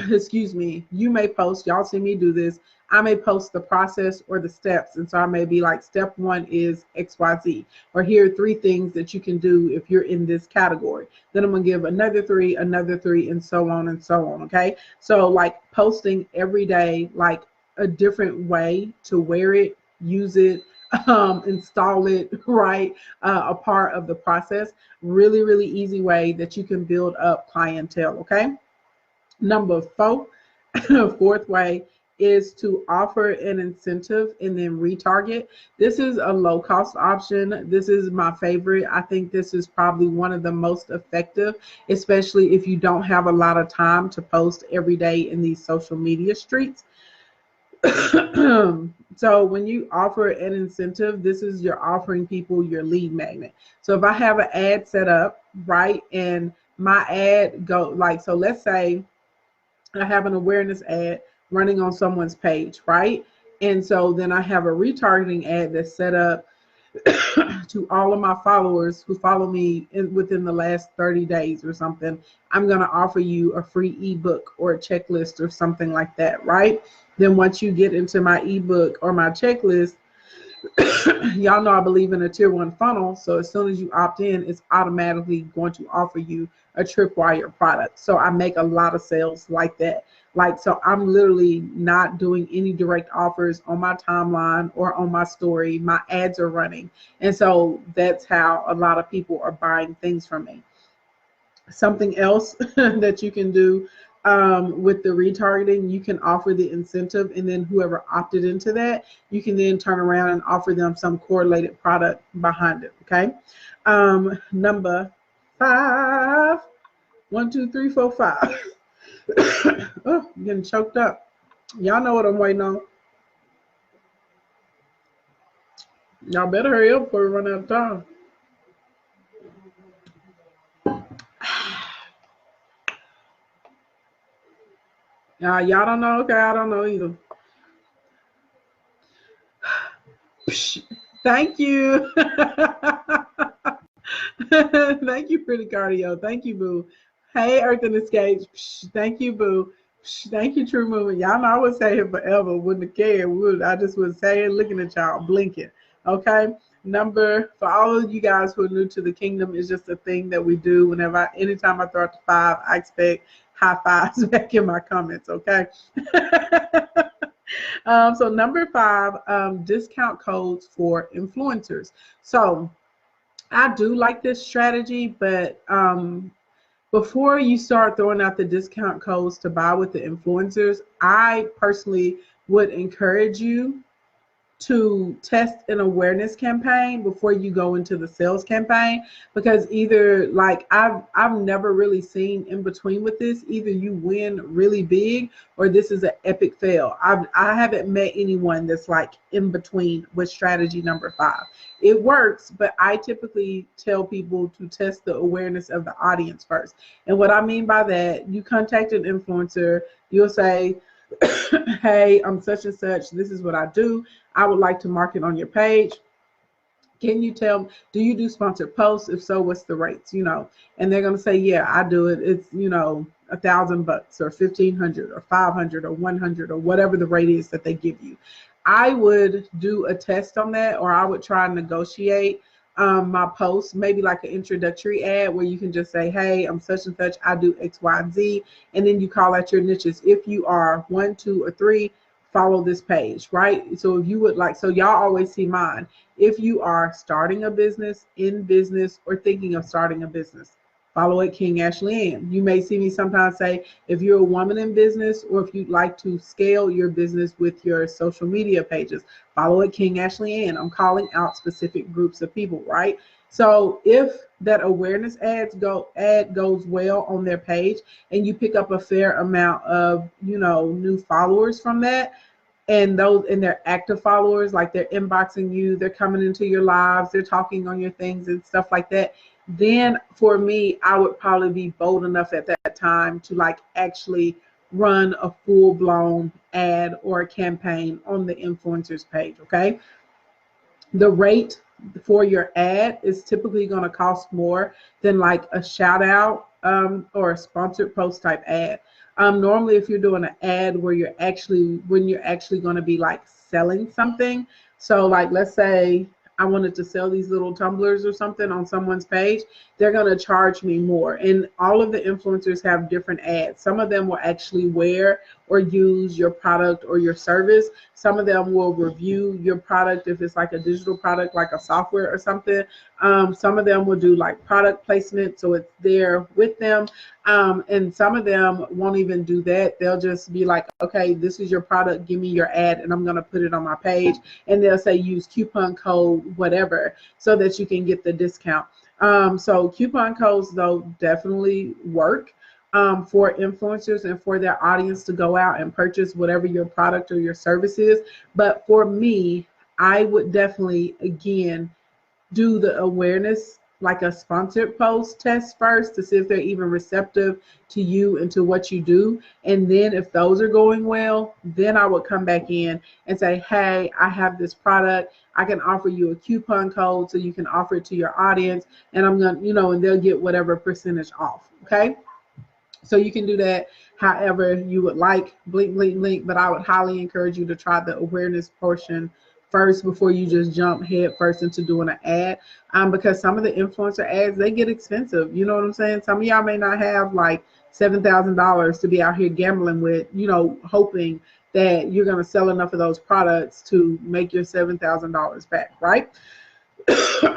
Speaker 1: excuse me, you may post, y'all see me do this, I may post the process or the steps. And so I may be like, step 1 is XYZ, or here are 3 things that you can do if you're in this category. Then I'm gonna give another 3, and so on and so on. Okay. So like posting every day, like a different way to wear it, use it, install it, right? A part of the process. Really, really easy way that you can build up clientele. Okay. Number 4, fourth way is to offer an incentive and then retarget. This is a low cost option. This is my favorite. I think this is probably one of the most effective, especially if you don't have a lot of time to post every day in these social media streets. So when you offer an incentive, this is you're offering people your lead magnet. So if I have an ad set up, right, and my ad go like, so let's say I have an awareness ad running on someone's page, right? And so then I have a retargeting ad that's set up to all of my followers who follow me within the last 30 days or something. I'm going to offer you a free ebook or a checklist or something like that, right? Then once you get into my ebook or my checklist, y'all know I believe in a tier 1 funnel. So as soon as you opt in, it's automatically going to offer you a tripwire product. So I make a lot of sales like that. Like, so I'm literally not doing any direct offers on my timeline or on my story. My ads are running. And so that's how a lot of people are buying things from me. Something else that you can do with the retargeting, you can offer the incentive, and then whoever opted into that, you can then turn around and offer them some correlated product behind it. Okay. Number 5, 1, 2, 3, 4, 5. Oh, I'm getting choked up. Y'all know what I'm waiting on. Y'all better hurry up before we run out of time. Y'all don't know? Okay, I don't know either. Thank you. Thank you, Pretty Cardio. Thank you, Boo. Hey, Earth and Escapes. Thank you, Boo. Thank you, True Movement. Y'all know I would say it forever. Wouldn't have cared. I just would say it, looking at y'all, blinking. Okay. Number for all of you guys who are new to the kingdom is just a thing that we do. Anytime I throw out the 5, I expect high fives back in my comments. Okay. So number 5, discount codes for influencers. So I do like this strategy, but before you start throwing out the discount codes to buy with the influencers, I personally would encourage you to test an awareness campaign before you go into the sales campaign, because either, like, I've never really seen in between with this. Either you win really big or this is an epic fail. I haven't met anyone that's like in between with strategy number 5. It works, but I typically tell people to test the awareness of the audience first. And what I mean by that, you contact an influencer, you'll say, hey, I'm such and such, this is what I do. I would like to market on your page. Can you tell, do you do sponsored posts? If so, what's the rates? And they're going to say, yeah, I do it. It's, $1,000 or 1,500 or 500 or 100 or whatever the rate is that they give you. I would do a test on that, or I would try and negotiate my post, maybe like an introductory ad where you can just say, hey, I'm such and such, I do X, Y, and Z. And then you call out your niches. If you are 1, 2, or 3, follow this page, right? So if you would like, so y'all always see mine. If you are starting a business, in business, or thinking of starting a business, follow it, King Ashley Ann. You may see me sometimes say, if you're a woman in business, or if you'd like to scale your business with your social media pages, follow it, King Ashley Ann. I'm calling out specific groups of people, right? So if that awareness ad goes well on their page, and you pick up a fair amount of new followers from that, and they're active followers, like they're inboxing you, they're coming into your lives, they're talking on your things and stuff like that, then for me, I would probably be bold enough at that time to like actually run a full-blown ad or a campaign on the influencers page. Okay, the rate for your ad is typically going to cost more than like a shout out or a sponsored post type ad. Normally, if you're doing an ad where you're actually going to be like selling something, so like let's say I wanted to sell these little tumblers or something on someone's page, they're going to charge me more. And all of the influencers have different ads. Some of them will actually wear or use your product or your service. Some of them will review your product if it's like a digital product, like a software or something. Some of them will do like product placement, so it's there with them. And some of them won't even do that. They'll just be like, okay, this is your product, give me your ad, and I'm going to put it on my page. And they'll say use coupon code whatever so that you can get the discount. So coupon codes, though, definitely work for influencers and for their audience to go out and purchase whatever your product or your service is. But for me, I would definitely, again, do the awareness, like a sponsored post test first, to see if they're even receptive to you and to what you do. And then if those are going well, then I would come back in and say, hey, I have this product. I can offer you a coupon code so you can offer it to your audience, and I'm going to, and they'll get whatever percentage off. Okay. So you can do that however you would like, blink, blink, blink, but I would highly encourage you to try the awareness portion first before you just jump head first into doing an ad, because some of the influencer ads, they get expensive. You know what I'm saying? Some of y'all may not have like $7,000 to be out here gambling with, hoping that you're going to sell enough of those products to make your $7,000 back, right?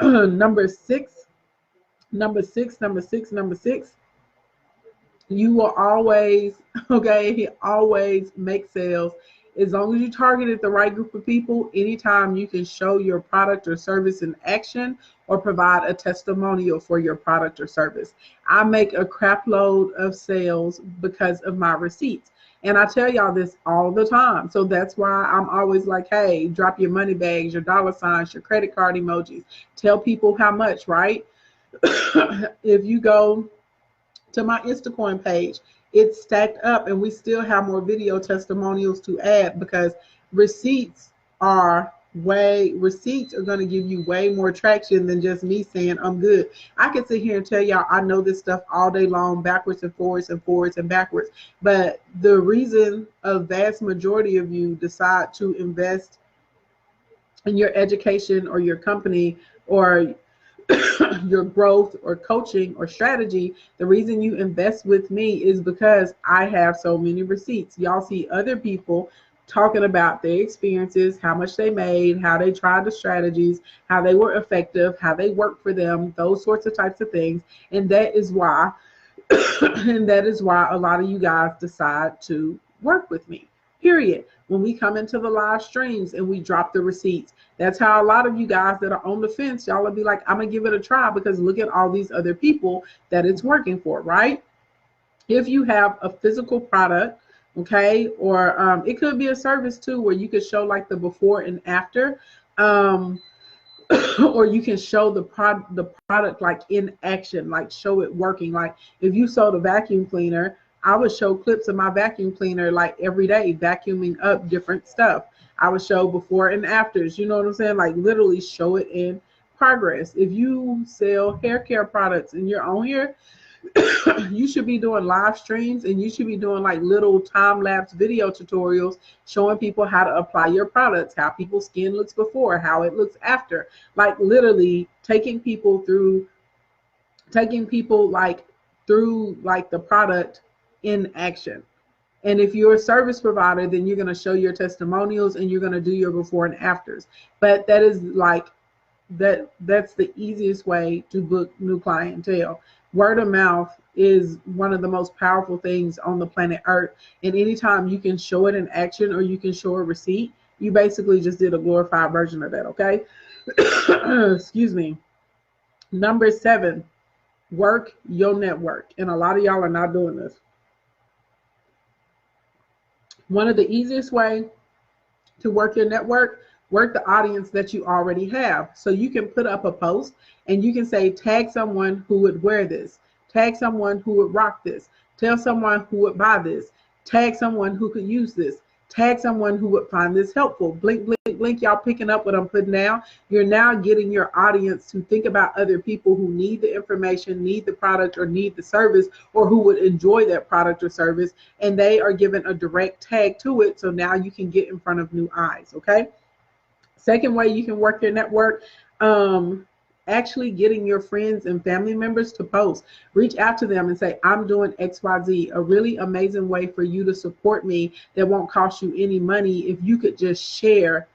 Speaker 1: Number six, you will always make sales as long as you targeted the right group of people. Anytime you can show your product or service in action or provide a testimonial for your product or service. I make a crap load of sales because of my receipts. And I tell y'all this all the time. So that's why I'm always like, hey, drop your money bags, your dollar signs, your credit card emojis. Tell people how much, right? If you go to my Instacoin page, it's stacked up, and we still have more video testimonials to add, because receipts are going to give you way more traction than just me saying I'm good. I can sit here and tell y'all I know this stuff all day long, backwards and forwards and forwards and backwards. But the reason a vast majority of you decide to invest in your education or your company or your growth or coaching or strategy, the reason you invest with me is because I have so many receipts. Y'all see other people talking about their experiences, how much they made, how they tried the strategies, how they were effective, how they worked for them, those sorts of types of things. And that is why a lot of you guys decide to work with me. Period. When we come into the live streams and we drop the receipts, that's how a lot of you guys that are on the fence, y'all will be like, I'm gonna give it a try because look at all these other people that it's working for, right? If you have a physical product, okay, or it could be a service too, where you could show like the before and after, or you can show the product like in action, like show it working. Like if you sold a vacuum cleaner, I would show clips of my vacuum cleaner like every day, vacuuming up different stuff. I would show before and afters, you know what I'm saying? Like literally show it in progress. If you sell hair care products and you're on here, you should be doing live streams, and you should be doing like little time-lapse video tutorials showing people how to apply your products, how people's skin looks before, how it looks after, like literally taking people like through like the product in action. And if you're a service provider, then you're going to show your testimonials and you're going to do your before and afters. But that is like that's the easiest way to book new clientele. Word of mouth is one of the most powerful things on the planet Earth. And anytime you can show it in action or you can show a receipt, you basically just did a glorified version of that, okay? Excuse me. Number 7, work your network. And a lot of y'all are not doing this. One of the easiest way to work your network, work the audience that you already have. So you can put up a post and you can say, tag someone who would wear this, tag someone who would rock this, tell someone who would buy this, tag someone who could use this, tag someone who would find this helpful. Blink, blink, blink. Y'all picking up what I'm putting down? You're now getting your audience to think about other people who need the information, need the product, or need the service, or who would enjoy that product or service, and they are given a direct tag to it. So now you can get in front of new eyes, okay? Second way you can work your network, actually getting your friends and family members to post. Reach out to them and say, I'm doing XYZ, a really amazing way for you to support me that won't cost you any money if you could just share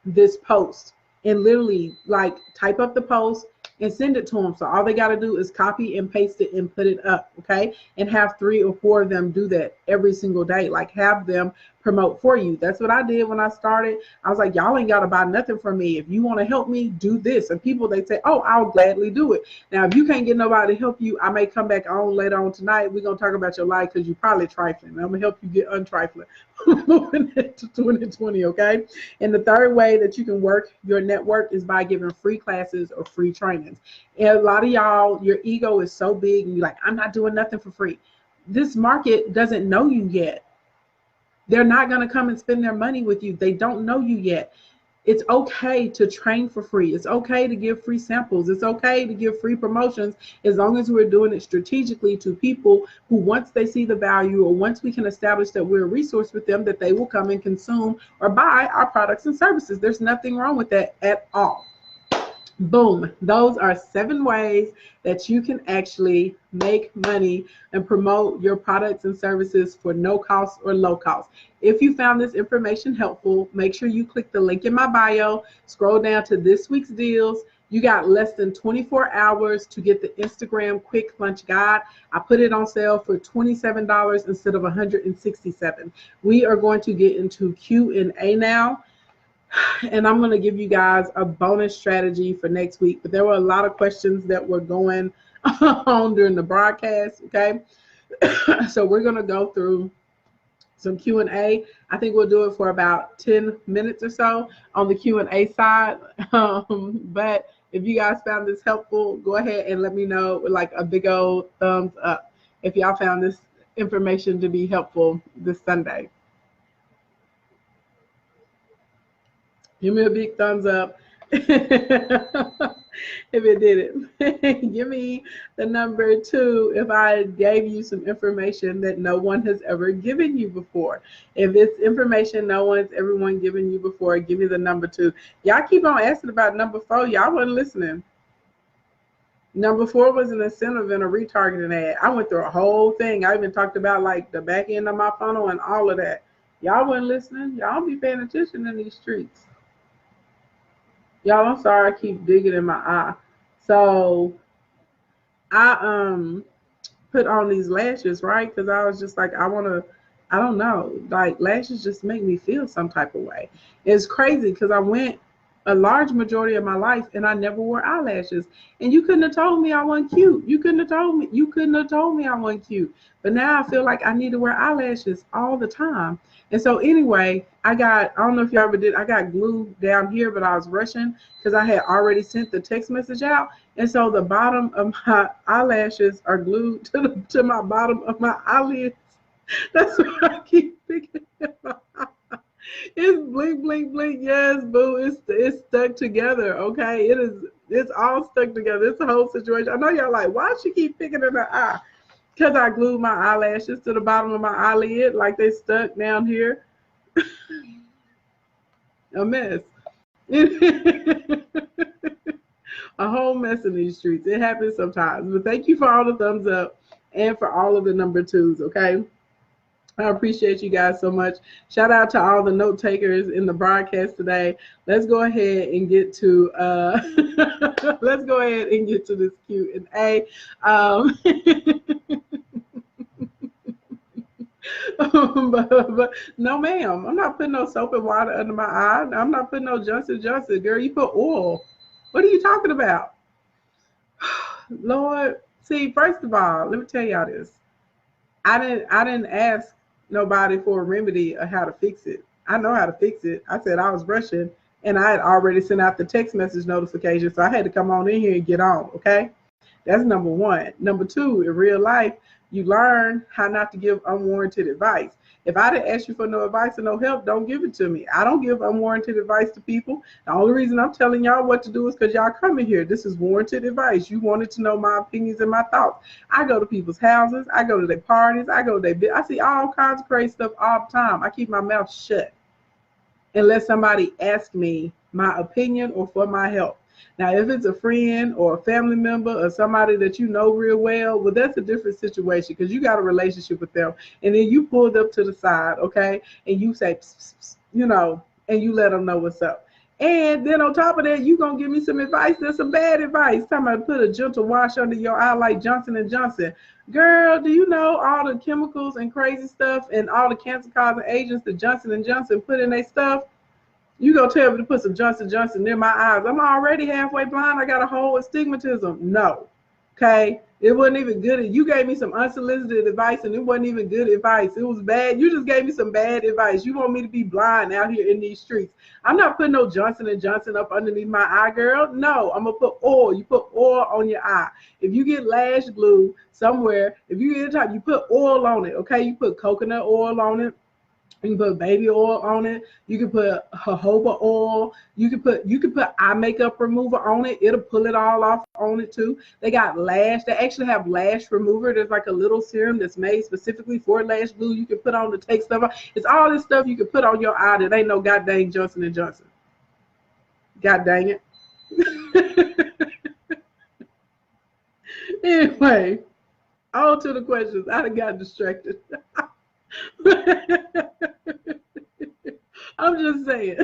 Speaker 1: this post. And literally like type up the post and send it to them. So all they got to do is copy and paste it and put it up, okay? And have 3 or 4 of them do that every single day. Like have them promote for you. That's what I did when I started. I was like, y'all ain't got to buy nothing from me. If you want to help me, do this. And people, they say, oh, I'll gladly do it. Now, if you can't get nobody to help you, I may come back on later on tonight. We're going to talk about your life because you're probably trifling. I'm going to help you get untrifling moving into 2020, okay? And the third way that you can work your network is by giving free classes or free trainings. And a lot of y'all, your ego is so big and you're like, I'm not doing nothing for free. This market doesn't know you yet. They're not going to come and spend their money with you. They don't know you yet. It's okay to train for free. It's okay to give free samples. It's okay to give free promotions as long as we're doing it strategically to people who, once they see the value or once we can establish that we're a resource with them, that they will come and consume or buy our products and services. There's nothing wrong with that at all. Boom. Those are 7 ways that you can actually make money and promote your products and services for no cost or low cost. If you found this information helpful, make sure you click the link in my bio, scroll down to this week's deals. You got less than 24 hours to get the Instagram quick lunch guide. I put it on sale for $27 instead of $167. We are going to get into Q&A now. And I'm going to give you guys a bonus strategy for next week. But there were a lot of questions that were going on during the broadcast, okay? So we're going to go through some Q&A. I think we'll do it for about 10 minutes or so on the Q&A side. But if you guys found this helpful, go ahead and let me know with like a big old thumbs up if y'all found this information to be helpful this Sunday. Give me a big thumbs up if it didn't. Give me the number 2 if I gave you some information that no one has ever given you before. If it's information no one's ever given you before, give me the number 2. Y'all keep on asking about number 4. Y'all wasn't listening. Number 4 was an incentive and a retargeting ad. I went through a whole thing. I even talked about like the back end of my funnel and all of that. Y'all wasn't listening. Y'all be paying attention in these streets. Y'all, I'm sorry I keep digging in my eye. So I put on these lashes, right? Because I was just like, I don't know. Like lashes just make me feel some type of way. It's crazy because I went a large majority of my life and I never wore eyelashes. And you couldn't have told me I wasn't cute. You couldn't have told me I wasn't cute. But now I feel like I need to wear eyelashes all the time. And so anyway, I don't know if y'all ever did, I got glue down here, but I was rushing because I had already sent the text message out. And so the bottom of my eyelashes are glued to my bottom of my eyelids. That's what I keep thinking about. It's blink, blink, blink. Yes, boo. It's stuck together. Okay, it's all stuck together. It's a whole situation. I know y'all like, why she keep picking in her eye? Because I glued my eyelashes to the bottom of my eyelid, like they stuck down here. A mess. A whole mess in these streets. It happens sometimes. But thank you for all the thumbs up and for all of the number 2s. Okay. I appreciate you guys so much. Shout out to all the note takers in the broadcast today. Let's go ahead and get to this Q&A. But no, ma'am, I'm not putting no soap and water under my eye. I'm not putting no Johnson Johnson. Girl, you put oil. What are you talking about? Lord, see, first of all, let me tell y'all this. I didn't ask nobody for a remedy or how to fix it. I know how to fix it. I said I was rushing and I had already sent out the text message notification, so I had to come on in here and get on, okay? That's number 1. Number 2, in real life, you learn how not to give unwarranted advice. If I didn't ask you for no advice or no help, don't give it to me. I don't give unwarranted advice to people. The only reason I'm telling y'all what to do is because y'all coming here. This is warranted advice. You wanted to know my opinions and my thoughts. I go to people's houses. I go to their parties. I see all kinds of crazy stuff all the time. I keep my mouth shut unless somebody asks me my opinion or for my help. Now, if it's a friend or a family member or somebody that you know real well, that's a different situation because you got a relationship with them. And then you pull them to the side, okay? And you say, psst, psst, and you let them know what's up. And then on top of that, you're going to give me some advice. There's some bad advice. Somebody put a gentle wash under your eye like Johnson & Johnson. Girl, do you know all the chemicals and crazy stuff and all the cancer-causing agents that Johnson & Johnson put in their stuff? You gonna tell me to put some Johnson & Johnson near my eyes? I'm already halfway blind. I got a whole astigmatism. No. Okay? It wasn't even good. You gave me some unsolicited advice and it wasn't even good advice. It was bad. You just gave me some bad advice. You want me to be blind out here in these streets. I'm not putting no Johnson & Johnson up underneath my eye, girl. No, I'm gonna put oil. You put oil on your eye. If you get lash glue somewhere, if you get time, you put oil on it, okay? You put coconut oil on it. You can put baby oil on it. You can put jojoba oil. You can put eye makeup remover on it. It'll pull it all off on it too. They got lash. They actually have lash remover. There's like a little serum that's made specifically for lash glue. You can put on to take stuff off. It's all this stuff you can put on your eye that ain't no goddamn Johnson & Johnson. God dang it. Anyway, on to the questions. I done got distracted. I'm just saying.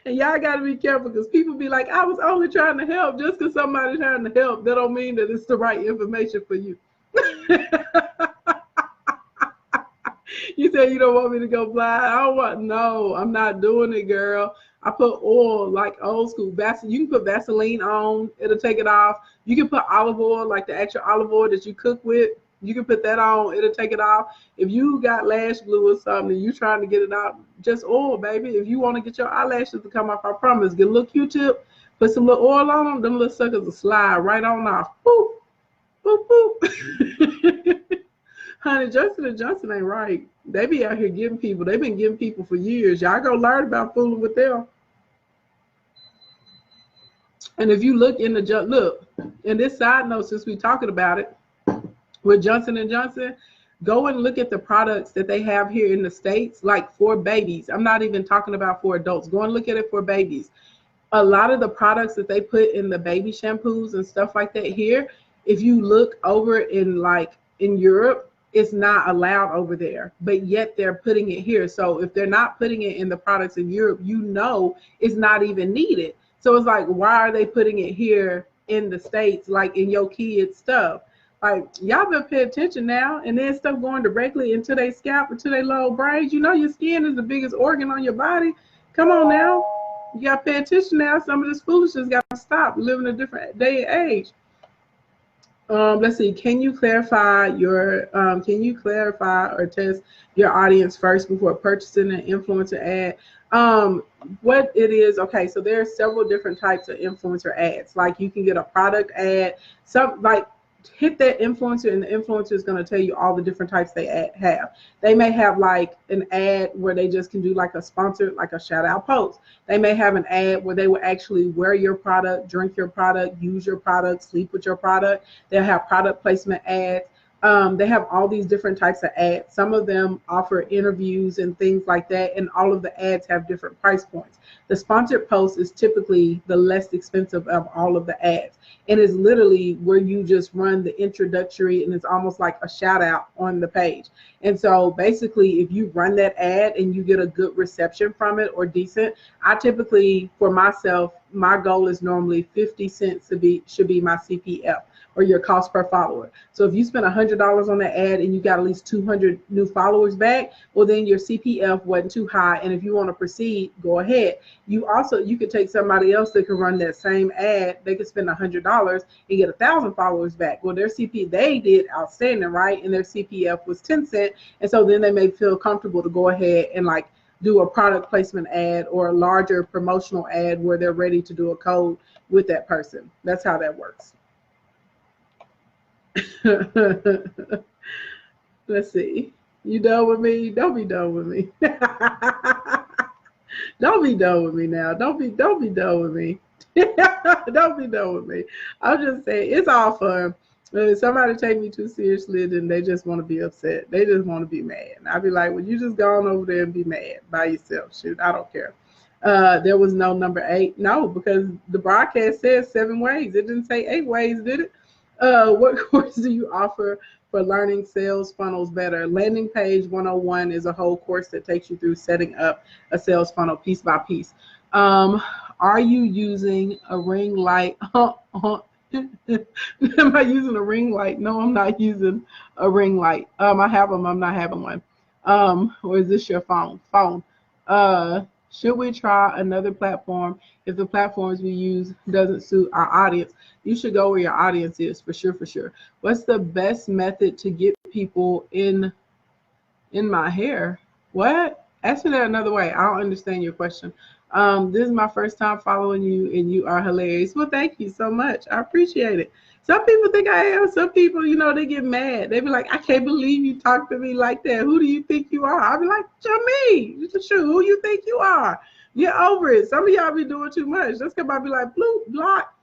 Speaker 1: And y'all got to be careful because people be like, I was only trying to help. Just because somebody's trying to help, that don't mean that it's the right information for you. You say you don't want me to go blind. No, I'm not doing it, girl. I put oil like old school. You can put Vaseline on. It'll take it off. You can put olive oil, like the actual olive oil that you cook with. You can put that on, it'll take it off. If you got lash glue or something and you trying to get it out, just oil, baby. If you want to get your eyelashes to come off, I promise, get a little Q-tip, put some little oil on them little suckers will slide right on off. Boop, boop, boop. Honey, Johnson & Johnson ain't right. They be out here giving people, they've been giving people for years. Y'all go learn about fooling with them. And if you look in the, look, in this side note, since we're talking about it, with Johnson & Johnson, go and look at the products that they have here in the States, like for babies. I'm not even talking about for adults. Go and look at it for babies. A lot of the products that they put in the baby shampoos and stuff like that here, if you look over in Europe, it's not allowed over there, but yet they're putting it here. So if they're not putting it in the products in Europe, you know it's not even needed. So it's like, why are they putting it here in the States, like in your kids' stuff? Like, y'all better pay attention now. And then stuff going directly into their scalp or to their low braids. You know your skin is the biggest organ on your body. Come on now. You got to pay attention now. Some of this foolishness got to stop. We live in a different day and age. Let's see. Can you clarify or test your audience first before purchasing an influencer ad? What it is, okay, so there are several different types of influencer ads. Like you can get a product ad, some like hit that influencer and the influencer is going to tell you all the different types they have. They may have like an ad where they just can do like a sponsored, like a shout out post. They may have an ad where they will actually wear your product, drink your product, use your product, sleep with your product. They'll have product placement ads. They have all these different types of ads. Some of them offer interviews and things like that, and all of the ads have different price points. The sponsored post is typically the less expensive of all of the ads, and is literally where you just run the introductory, and it's almost like a shout out on the page. And so basically, if you run that ad and you get a good reception from it or decent, I typically, for myself, my goal is normally 50 cents should be my CPF, or your cost per follower. So if you spend $100 on that ad and you got at least 200 new followers back, well then your CPF wasn't too high. And if you want to proceed, go ahead. You could take somebody else that can run that same ad. They could spend $100 and get 1,000 followers back. Well, they did outstanding, right? And their CPF was 10 cents. And so then they may feel comfortable to go ahead and like do a product placement ad or a larger promotional ad where they're ready to do a code with that person. That's how that works. Let's see. You done with me? Don't be done with me. Don't be done with me now. Don't be done with me. Don't be done with me. I'm just saying it's all fun. If somebody take me too seriously, then they just want to be upset. They just want to be mad. And I'll be like, well, you just go on over there and be mad by yourself. Shoot, I don't care. There was no number 8. No, because the broadcast says 7 ways. It didn't say 8 ways, did it? What course do you offer for learning sales funnels better? Landing Page 101 is a whole course that takes you through setting up a sales funnel piece by piece. Are you using a ring light? Am I using a ring light? No, I'm not using a ring light. I have them. I'm not having one. Or is this your phone? Should we try another platform if the platforms we use doesn't suit our audience? You should go where your audience is, for sure, for sure. What's the best method to get people in my hair? What? Ask me that another way. I don't understand your question. This is my first time following you, and you are hilarious. Well, thank you so much. I appreciate it. Some people think I am. Some people, they get mad. They be like, I can't believe you talk to me like that. Who do you think you are? I'll be like, me. Shoot, who you think you are? Get over it. Some of y'all be doing too much. Just come out be like, block.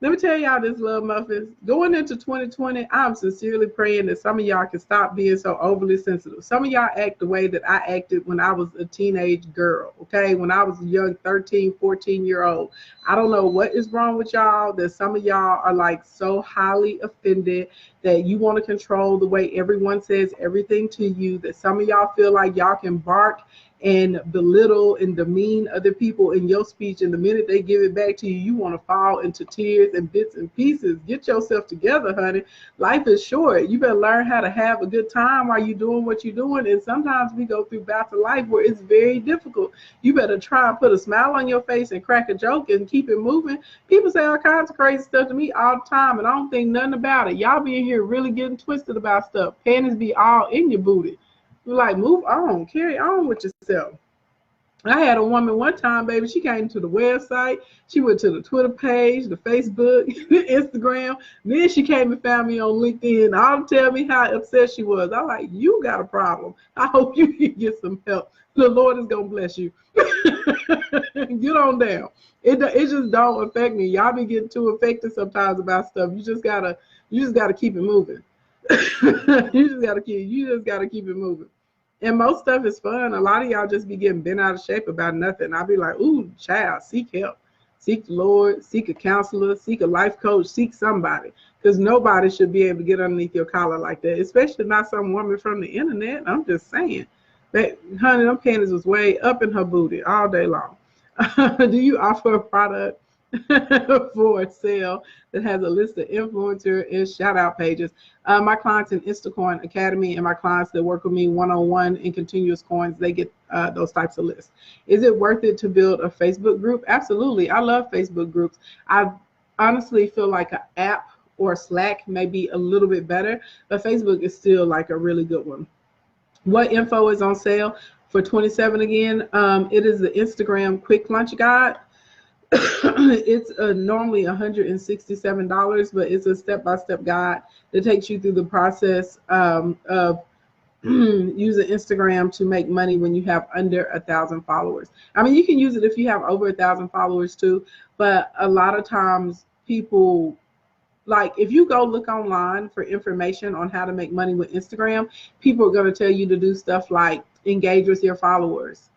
Speaker 1: Let me tell y'all this, Love Muffins. Going into 2020, I'm sincerely praying that some of y'all can stop being so overly sensitive. Some of y'all act the way that I acted when I was a teenage girl, okay? When I was a young 13, 14-year-old. I don't know what is wrong with y'all, that some of y'all are like so highly offended that you want to control the way everyone says everything to you, that some of y'all feel like y'all can bark and belittle and demean other people in your speech, and the minute they give it back to you, you want to fall into tears and bits and pieces. Get yourself together, honey. Life is short. You better learn how to have a good time while you're doing what you're doing. And sometimes we go through bouts of life where it's very difficult. You better try and put a smile on your face and crack a joke and keep it moving. People say all kinds of crazy stuff to me all the time, and I don't think nothing about it. Y'all be in here really getting twisted about stuff. Panties be all in your booty. You're like, move on, carry on with yourself. I had a woman one time, baby, she came to the website, she went to the Twitter page, the Facebook, Instagram, then she came and found me on LinkedIn, all to tell me how upset she was. I'm like, you got a problem. I hope you can get some help. The Lord is going to bless you. Get on down. It just don't affect me. Y'all be getting too affected sometimes about stuff. You just gotta keep it moving. You just gotta keep it moving. And most stuff is fun. A lot of y'all just be getting bent out of shape about nothing. I'll be like, ooh, child, seek help. Seek the Lord, seek a counselor, seek a life coach, seek somebody. Because nobody should be able to get underneath your collar like that, especially not some woman from the internet. I'm just saying. That, honey, them panties was way up in her booty all day long. Do you offer a product for sale that has a list of influencer and shout out pages? My clients in Instacoin Academy and my clients that work with me one-on-one in continuous coins, they get those types of lists. Is it worth it to build a Facebook group? Absolutely. I love Facebook groups. I honestly feel like an app or Slack may be a little bit better, but Facebook is still like a really good one. What info is on sale for 27 again? It is the Instagram quick lunch guide. It's normally $167, but it's a step-by-step guide that takes you through the process of using Instagram to make money when you have under 1,000 followers. I mean, you can use it if you have over 1,000 followers too, but a lot of times people, like if you go look online for information on how to make money with Instagram, people are going to tell you to do stuff like engage with your followers,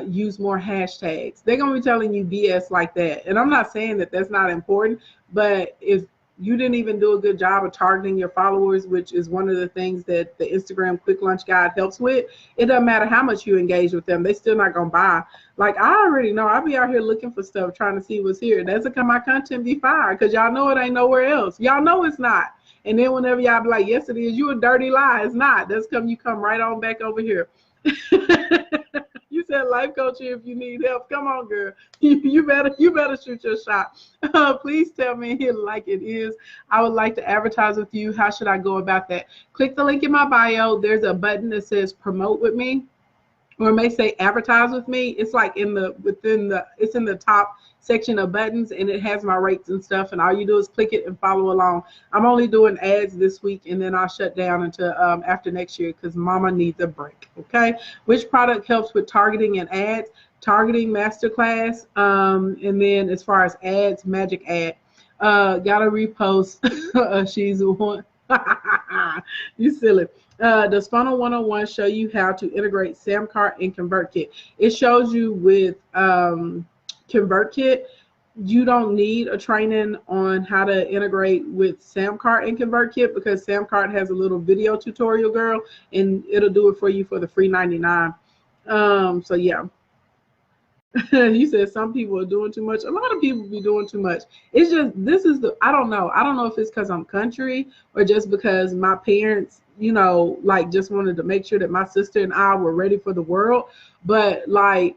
Speaker 1: use more hashtags. They're going to be telling you BS like that. And I'm not saying that that's not important, but if you didn't even do a good job of targeting your followers, which is one of the things that the Instagram quick lunch guide helps with, it doesn't matter how much you engage with them, they still not gonna buy. Like I already know, I'll be out here looking for stuff, trying to see what's here. That's because my content be fire, because y'all know it ain't nowhere else. Y'all know it's not. And then whenever y'all be like, yes it is, you a dirty lie. It's not. That's come you come right on back over here. You said life coach if you need help. Come on, girl. You better shoot your shot. Please tell me here like it is. I would like to advertise with you. How should I go about that? Click the link in my bio. There's a button that says promote with me, or it may say advertise with me. It's like it's in the top section of buttons, and it has my rates and stuff, and all you do is click it and follow along. I'm only doing ads this week, and then I'll shut down until after next year, because mama needs a break. Okay, which product helps with targeting and ads? Targeting masterclass, and then as far as ads, magic ad. Gotta repost. She's one. You silly. Does Funnel 101 show you how to integrate Samcart and ConvertKit? It shows you with ConvertKit. You don't need a training on how to integrate with Samcart and ConvertKit, because Samcart has a little video tutorial, girl, and it'll do it for you for the free 99. So yeah. You said some people are doing too much. A lot of people be doing too much. It's just, I don't know if it's because I'm country or just because my parents, you know, like just wanted to make sure that my sister and I were ready for the world. But like,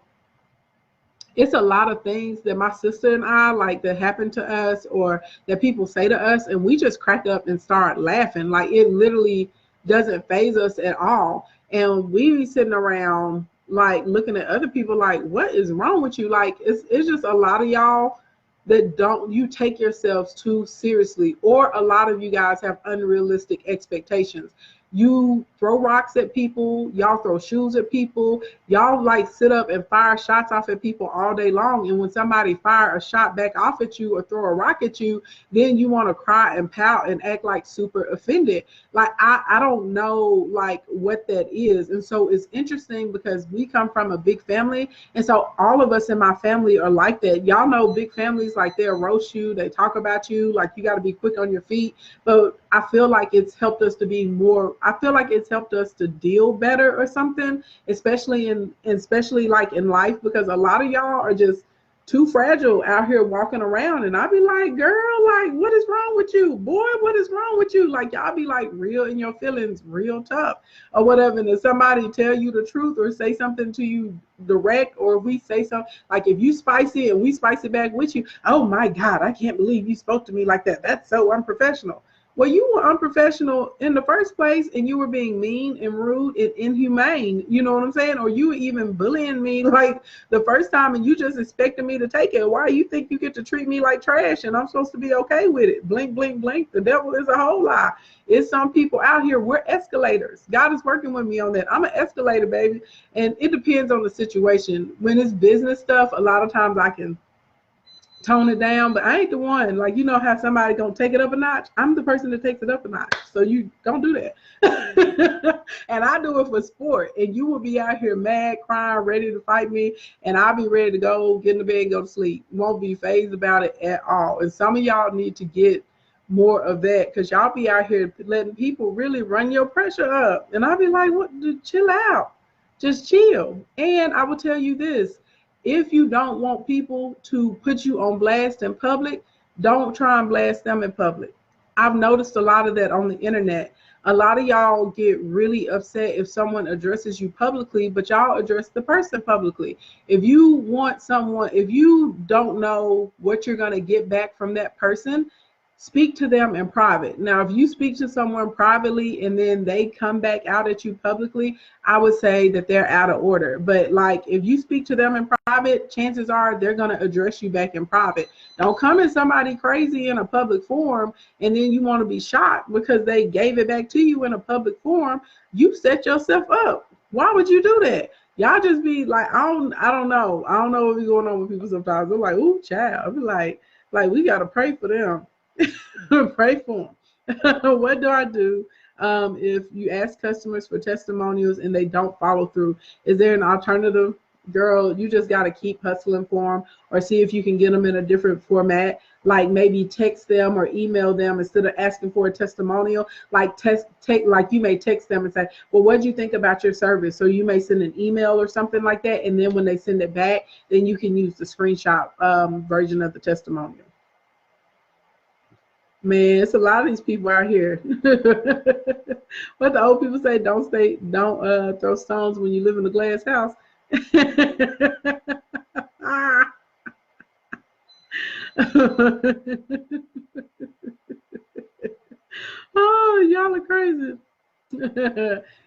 Speaker 1: it's a lot of things that my sister and I, like, that happen to us or that people say to us, and we just crack up and start laughing. Like, it literally doesn't faze us at all. And we be sitting around like looking at other people like, what is wrong with you? Like, it's just a lot of y'all that you take yourselves too seriously, or a lot of you guys have unrealistic expectations. You throw rocks at people, y'all throw shoes at people, y'all like sit up and fire shots off at people all day long, and when somebody fire a shot back off at you or throw a rock at you, then you want to cry and pout and act like super offended. Like, I don't know like what that is. And so it's interesting because we come from a big family, and so all of us in my family are like that. Y'all know big families, like, they'll roast you, they talk about you, like you got to be quick on your feet. But I feel like it's helped us to be more I feel like it's helped us to deal better or something, especially like in life, because a lot of y'all are just too fragile out here walking around. And I be like, girl, like, what is wrong with you? Boy, what is wrong with you? Like, y'all be like real in your feelings, real tough or whatever. And if somebody tell you the truth or say something to you direct, or if we say something, like if you spice it and we spice it back with you, oh my God, I can't believe you spoke to me like that. That's so unprofessional. Well, you were unprofessional in the first place, and you were being mean and rude and inhumane. You know what I'm saying? Or you were even bullying me like the first time, and you just expected me to take it. Why you think you get to treat me like trash and I'm supposed to be okay with it? Blink, blink, blink. The devil is a whole lie. It's some people out here, we're escalators. God is working with me on that. I'm an escalator, baby. And it depends on the situation. When it's business stuff, a lot of times I can tone it down, but I ain't the one. Like, you know how somebody gonna take it up a notch? I'm the person that takes it up a notch. So you don't do that. And I do it for sport. And you will be out here mad, crying, ready to fight me, and I'll be ready to go, get in the bed and go to sleep. Won't be fazed about it at all. And some of y'all need to get more of that, because y'all be out here letting people really run your pressure up. And I'll be like, what? Chill out. Just chill. And I will tell you this. If you don't want people to put you on blast in public, don't try and blast them in public. I've noticed a lot of that on the internet. A lot of y'all get really upset if someone addresses you publicly, but y'all address the person publicly. If you want someone, if you don't know what you're going to get back from that person, speak to them in private. Now, if you speak to someone privately and then they come back out at you publicly, I would say that they're out of order. But like, if you speak to them in private, chances are they're going to address you back in private. Don't come at somebody crazy in a public forum and then you want to be shocked because they gave it back to you in a public forum. You set yourself up. Why would you do that? Y'all just be like, I don't know. I don't know what's going on with people sometimes. They're like, ooh, child. I be like we got to pray for them. Pray for them. What do I do if you ask customers for testimonials and they don't follow through? Is there an alternative? Girl, you just got to keep hustling for them, or see if you can get them in a different format, like maybe text them or email them instead of asking for a testimonial. Like like you may text them and say, well, what do you think about your service? So you may send an email or something like that, and then when they send it back, then you can use the screenshot version of the testimonial. Man, it's a lot of these people out here. What the old people say, don't throw stones when you live in a glass house. Oh, y'all are crazy.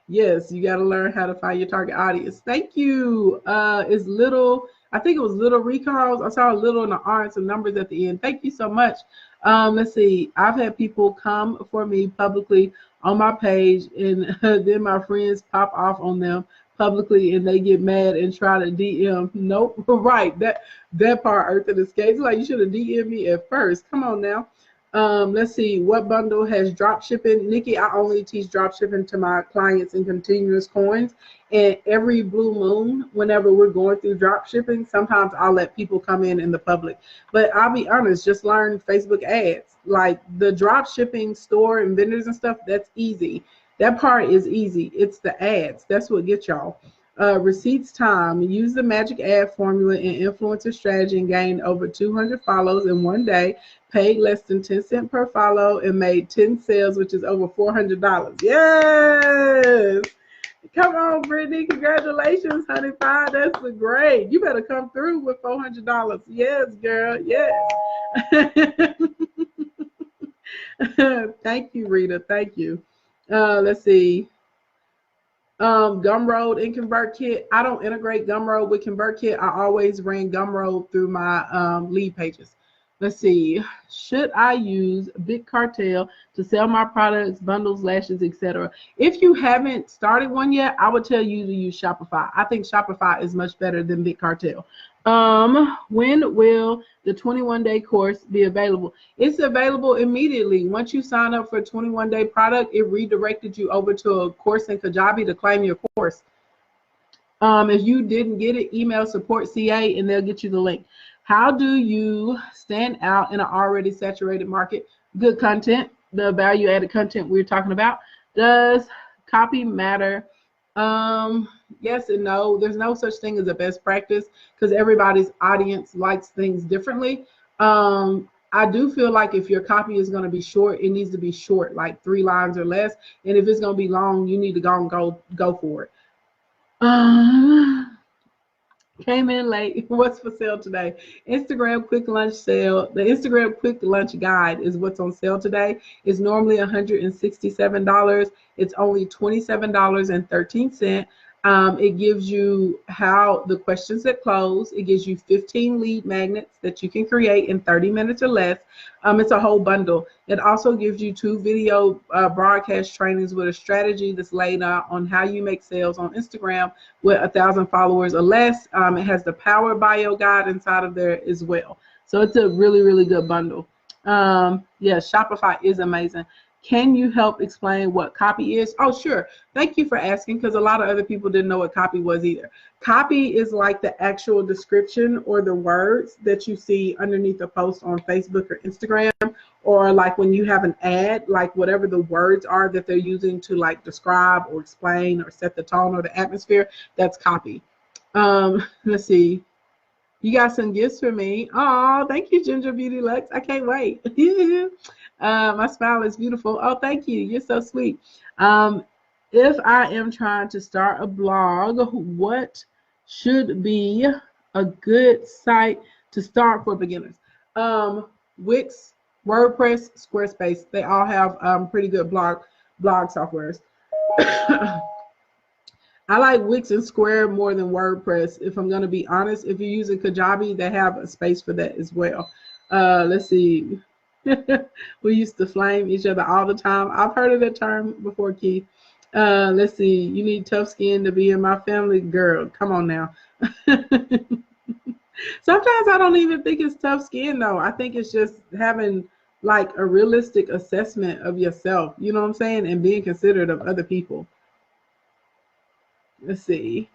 Speaker 1: Yes, you got to learn how to find your target audience. Thank you. Is little, I think it was Little Recalls. I saw a little in the R and some numbers at the end. Thank you so much. Let's see. I've had people come for me publicly on my page, and then my friends pop off on them publicly, and they get mad and try to DM. Nope. Right. That part, Earth and Escapes. Like, you should have DM'd me at first. Come on now. Let's see, what bundle has drop shipping? Nikki, I only teach drop shipping to my clients in continuous coins. And every blue moon, whenever we're going through drop shipping, sometimes I'll let people come in the public. But I'll be honest, just learn Facebook ads. Like the drop shipping store and vendors and stuff, that's easy. That part is easy. It's the ads. That's what gets y'all. Receipts time. Use the magic ad formula in influencer strategy and gained over 200 follows in one day. Paid less than 10 cents per follow and made 10 sales, which is over $400. Yes! Come on, Brittany. Congratulations, honey pie. That's great. You better come through with $400. Yes, girl. Yes. Thank you, Rita. Thank you. Let's see. Gumroad and ConvertKit. I don't integrate Gumroad with ConvertKit. I always ran Gumroad through my lead pages. Let's see. Should I use BitCartel to sell my products, bundles, lashes, etc.? If you haven't started one yet, I would tell you to use Shopify. I think Shopify is much better than BitCartel. When will the 21-day course be available? It's available immediately. Once you sign up for a 21-day product, it redirected you over to a course in Kajabi to claim your course. If you didn't get it, email support CA and they'll get you the link. How do you stand out in an already saturated market? Good content, the value-added content we're talking about. Does copy matter? Yes and no. There's no such thing as a best practice because everybody's audience likes things differently. I do feel like if your copy is going to be short, it needs to be short, like 3 lines or less. And if it's going to be long, you need to go for it. Came in late. What's for sale today? Instagram quick lunch sale. The Instagram quick lunch guide is what's on sale today. It's normally $167. It's only $27.13. It gives you how the questions that close. It gives you 15 lead magnets that you can create in 30 minutes or less. It's a whole bundle. It also gives you 2 video broadcast trainings with a strategy that's laid out on how you make sales on Instagram with 1,000 followers or less. It has the Power Bio guide inside of there as well. So it's a really, really good bundle. Yeah, Shopify is amazing. Can you help explain what copy is? Oh, sure. Thank you for asking, because a lot of other people didn't know what copy was either. Copy is like the actual description or the words that you see underneath a post on Facebook or Instagram, or like when you have an ad, like whatever the words are that they're using to like describe or explain or set the tone or the atmosphere, that's copy. Let's see. You got some gifts for me. Oh, thank you, Ginger Beauty Lux. I can't wait. My smile is beautiful. Oh, thank you. You're so sweet. If I am trying to start a blog, what should be a good site to start for beginners? Wix, WordPress, Squarespace. They all have pretty good blog softwares. I like Wix and Square more than WordPress, if I'm going to be honest. If you're using Kajabi, they have a space for that as well. Let's see. We used to flame each other all the time. I've heard of that term before, Keith. Let's see. You need tough skin to be in my family. Girl, come on now. Sometimes I don't even think it's tough skin, though. I think it's just having like a realistic assessment of yourself. You know what I'm saying? And being considerate of other people. Let's see.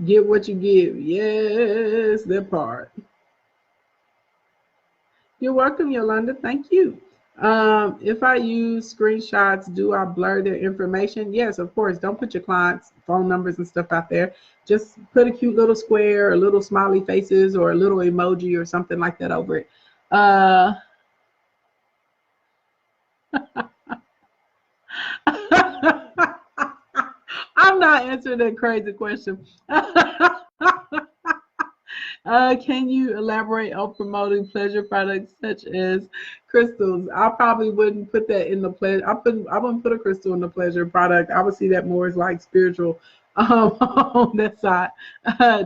Speaker 1: Get what you give. Yes, that part. You're welcome, Yolanda. Thank you. If I use screenshots, do I blur their information? Yes, of course. Don't put your clients' phone numbers and stuff out there. Just put a cute little square or little smiley faces or a little emoji or something like that over it. I'm not answering that crazy question. Can you elaborate on promoting pleasure products such as crystals? I probably wouldn't put that in the pleasure. I wouldn't put a crystal in the pleasure product. I would see that more as like spiritual on that side.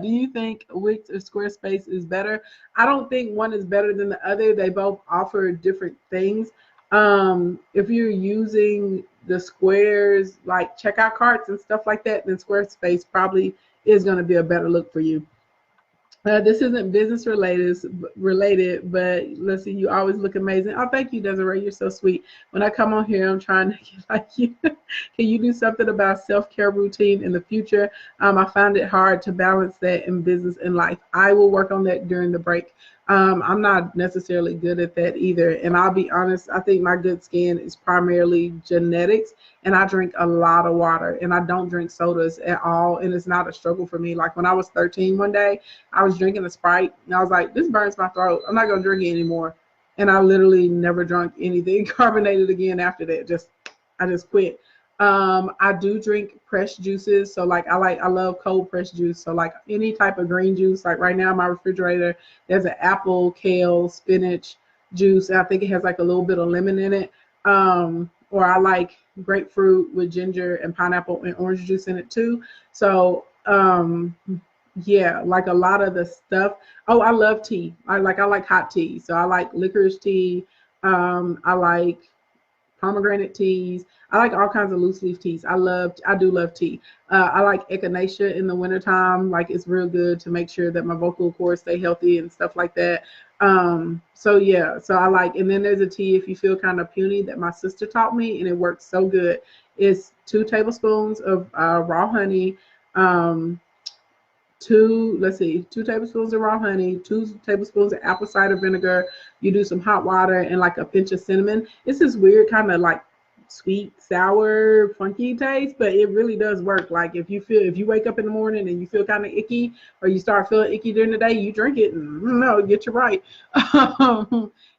Speaker 1: Do you think Wix or Squarespace is better? I don't think one is better than the other. They both offer different things. If you're using the squares like checkout carts and stuff like that, then Squarespace probably is going to be a better look for you. This isn't business related, but let's see, you always look amazing. Oh, thank you, Desiree. You're so sweet. When I come on here, I'm trying to get like you. Can you do something about self-care routine in the future? I find it hard to balance that in business and life. I will work on that during the break. I'm not necessarily good at that either. And I'll be honest, I think my good skin is primarily genetics, and I drink a lot of water, and I don't drink sodas at all. And it's not a struggle for me. Like when I was 13 one day, I was drinking a Sprite, and I was like, this burns my throat. I'm not going to drink it anymore. And I literally never drank anything carbonated again after that. I just quit. I do drink pressed juices. So like I love cold pressed juice. So like any type of green juice, like right now in my refrigerator, there's an apple, kale, spinach juice. And I think it has like a little bit of lemon in it. Or I like grapefruit with ginger and pineapple and orange juice in it too. So yeah, like a lot of the stuff. Oh, I love tea. I like hot tea. So I like licorice tea. I like pomegranate teas. I like all kinds of loose leaf teas. I do love tea. I like echinacea in the wintertime. Like it's real good to make sure that my vocal cords stay healthy and stuff like that. So yeah, so I like, and then there's a tea if you feel kind of puny that my sister taught me, and it works so good. It's 2 tablespoons of raw honey, 2 tablespoons of raw honey, 2 tablespoons of apple cider vinegar. You do some hot water and like a pinch of cinnamon. It's this weird kind of like sweet, sour, funky taste, but it really does work. Like if you wake up in the morning and you feel kind of icky, or you start feeling icky during the day, you drink it and no, get you right.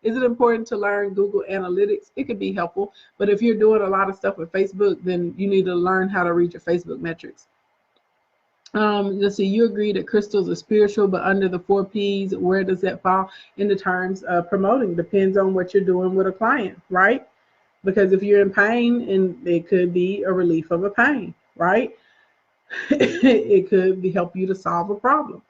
Speaker 1: Is it important to learn Google Analytics? It could be helpful, but if you're doing a lot of stuff with Facebook, then you need to learn how to read your Facebook metrics. Let's see, you agree that crystals are spiritual, but under the 4 Ps, where does that fall in the terms of promoting? Depends on what you're doing with a client, right? Because if you're in pain, and it could be a relief of a pain, right? It could help you to solve a problem,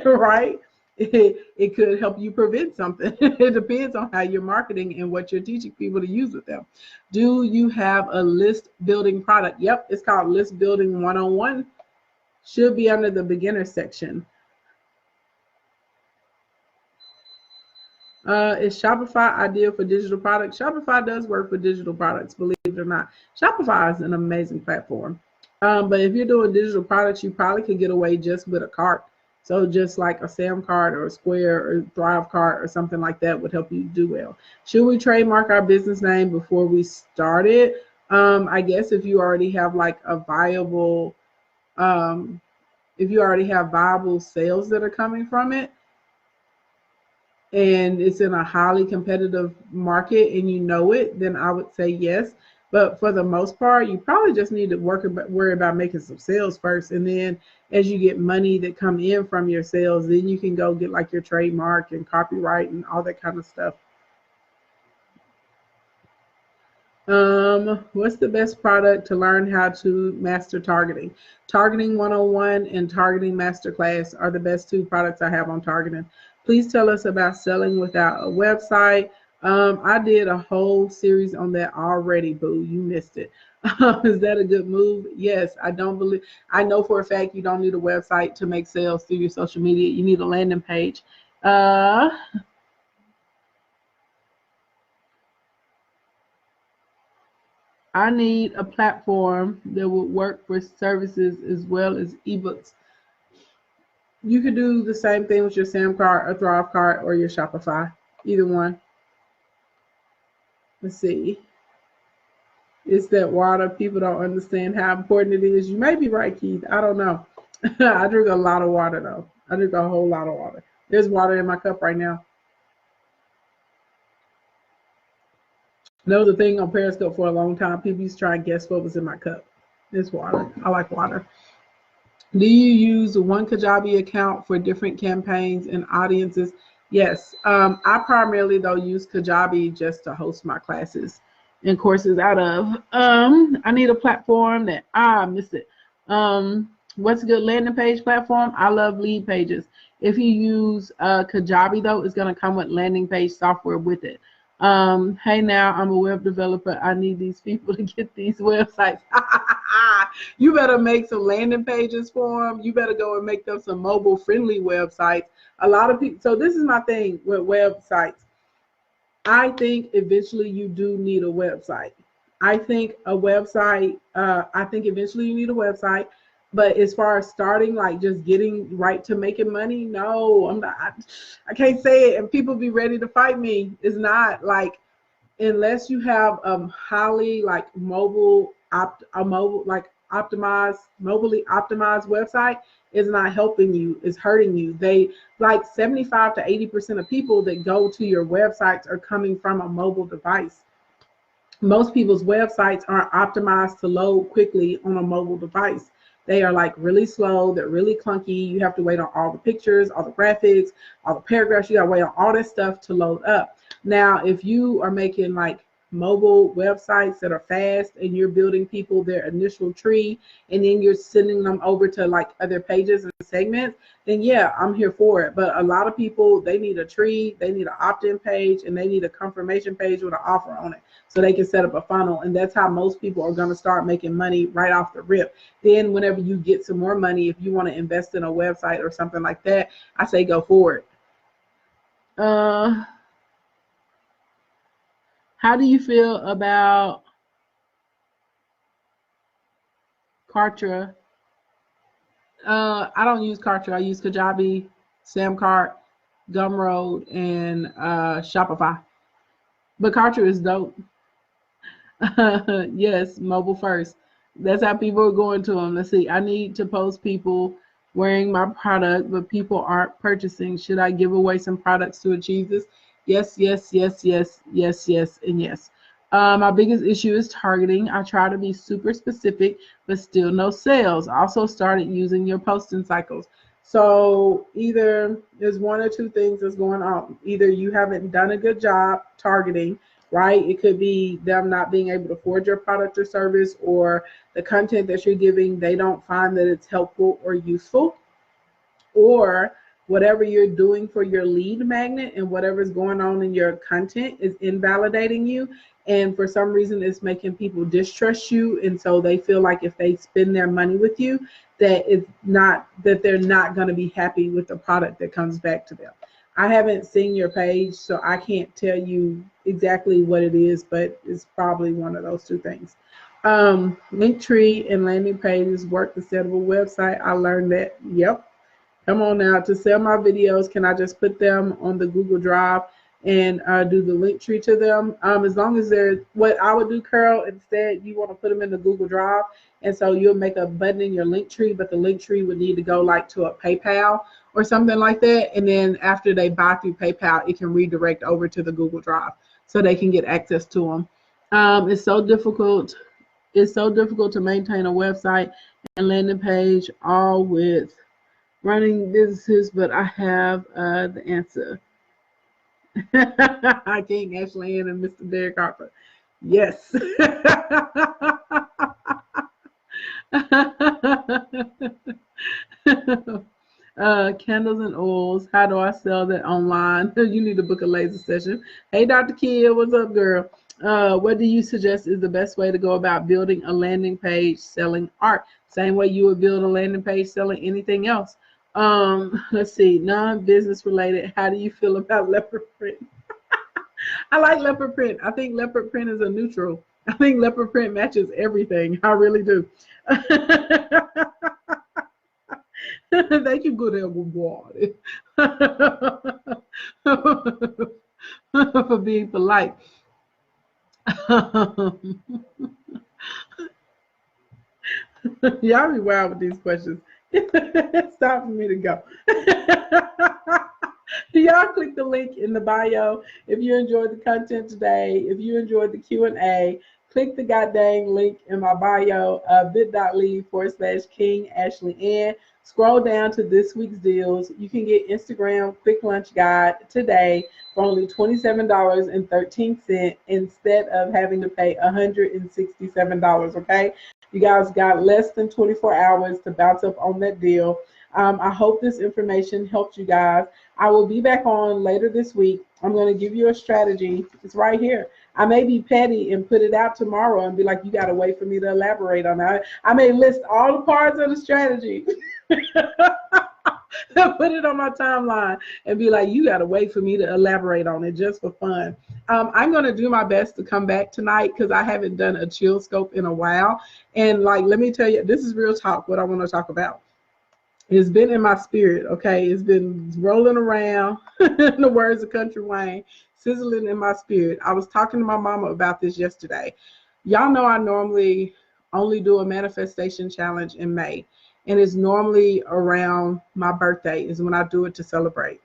Speaker 1: right? It could help you prevent something. It depends on how you're marketing and what you're teaching people to use with them. Do you have a list building product? Yep, it's called List Building 101. Should be under the beginner section. Is Shopify ideal for digital products? Shopify does work for digital products, believe it or not. Shopify is an amazing platform. But if you're doing digital products, you probably could get away just with a cart. So just like a Sam cart or a Square or Thrive cart or something like that would help you do well. Should we trademark our business name before we start it? I guess if you already have like a viable if you already have viable sales that are coming from it, and it's in a highly competitive market and you know it, then I would say yes. But for the most part, you probably just need to worry about making some sales first. And then as you get money that come in from your sales, then you can go get like your trademark and copyright and all that kind of stuff. What's the best product to learn how to master targeting? Targeting 101 and Targeting Masterclass are the best 2 products I have on targeting. Please tell us about selling without a website. I did a whole series on that already, boo. You missed it. Is that a good move? Yes, I know for a fact you don't need a website to make sales through your social media. You need a landing page. I need a platform that would work for services as well as ebooks. You could do the same thing with your Sam cart, or Thrive cart, or your Shopify. Either one. Let's see. It's that water. People don't understand how important it is. You may be right, Keith. I don't know. I drink a lot of water, though. I drink a whole lot of water. There's water in my cup right now. Another thing on Periscope for a long time, people used to try and guess what was in my cup. It's water. I like water. Do you use one Kajabi account for different campaigns and audiences? Yes. I primarily, though, use Kajabi just to host my classes and courses out of. I need a platform that I missed it. What's a good landing page platform? I love Lead Pages. If you use Kajabi, though, it's going to come with landing page software with it. Hey, now I'm a web developer. I need these people to get these websites. You better make some landing pages for them. You better go and make them some mobile friendly websites. A lot of people, so this is my thing with websites. I think eventually you do need a website. I think eventually you need a website. But as far as starting, like just getting right to making money, no, I'm not. I can't say it, and people be ready to fight me. It's not like, unless you have highly like mobily optimized website, is not helping you. It's hurting you. They like 75 to 80% of people that go to your websites are coming from a mobile device. Most people's websites aren't optimized to load quickly on a mobile device. They are like really slow. They're really clunky. You have to wait on all the pictures, all the graphics, all the paragraphs. You got to wait on all that stuff to load up. Now, if you are making like mobile websites that are fast and you're building people their initial tree and then you're sending them over to like other pages and segments, then yeah, I'm here for it. But a lot of people, they need a tree, they need an opt-in page, and they need a confirmation page with an offer on it so they can set up a funnel. And that's how most people are going to start making money right off the rip. Then whenever you get some more money, if you want to invest in a website or something like that, I say go for it. How do you feel about Kartra? I don't use Kartra. I use Kajabi, Samcart, Gumroad, and Shopify. But Kartra is dope. Yes, mobile first. That's how people are going to them. Let's see. I need to post people wearing my product, but people aren't purchasing. Should I give away some products to achieve this? Yes, yes, yes, yes, yes, yes, and yes. My biggest issue is targeting. I try to be super specific, but still no sales. I also started using your posting cycles. So either there's one or two things that's going on. Either you haven't done a good job targeting, right? It could be them not being able to afford your product or service, or the content that you're giving, they don't find that it's helpful or useful, or whatever you're doing for your lead magnet and whatever's going on in your content is invalidating you. And for some reason, it's making people distrust you. And so they feel like if they spend their money with you, that it's not, that they're not going to be happy with the product that comes back to them. I haven't seen your page, so I can't tell you exactly what it is, but it's probably one of those two things. Linktree and landing pages work instead of a website. I learned that. Yep. Come on now, to sell my videos, can I just put them on the Google Drive and do the link tree to them? As long as they're, what I would do, Carol, instead, you want to put them in the Google Drive. And so you'll make a button in your link tree, but the link tree would need to go like to a PayPal or something like that. And then after they buy through PayPal, it can redirect over to the Google Drive so they can get access to them. It's so difficult. It's so difficult to maintain a website and landing page all with running businesses, but I have the answer. I King Ashley Ann and Mr. Derek Harper. Yes. Candles and oils. How do I sell that online? You need to book a laser session. Hey, Dr. Kid, what's up, girl? What do you suggest is the best way to go about building a landing page selling art? Same way you would build a landing page selling anything else. Let's see, non-business related. How do you feel about leopard print? I like leopard print. I think leopard print is a neutral. I think leopard print matches everything. I really do. Thank you, good everybody, for being polite. Y'all be wild with these questions. It's time for me to go. Y'all click the link in the bio if you enjoyed the content today. If you enjoyed the Q&A, click the goddamn link in my bio, bit.ly/King Ashley Ann. Scroll down to this week's deals. You can get Instagram Quick Lunch Guide today for only $27.13 instead of having to pay $167. Okay, you guys got less than 24 hours to bounce up on that deal. I hope this information helped you guys. I will be back on later this week. I'm going to give you a strategy. It's right here. I may be petty and put it out tomorrow and be like, you got to wait for me to elaborate on that. I may list all the parts of the strategy. Put it on my timeline and be like, you got to wait for me to elaborate on it just for fun. I'm going to do my best to come back tonight because I haven't done a chill scope in a while. And like, let me tell you, this is real talk, what I want to talk about. It's been in my spirit, okay? It's been rolling around, in the words of Country Wayne, sizzling in my spirit. I was talking to my mama about this yesterday. Y'all know I normally only do a manifestation challenge in May, and it's normally around my birthday is when I do it to celebrate.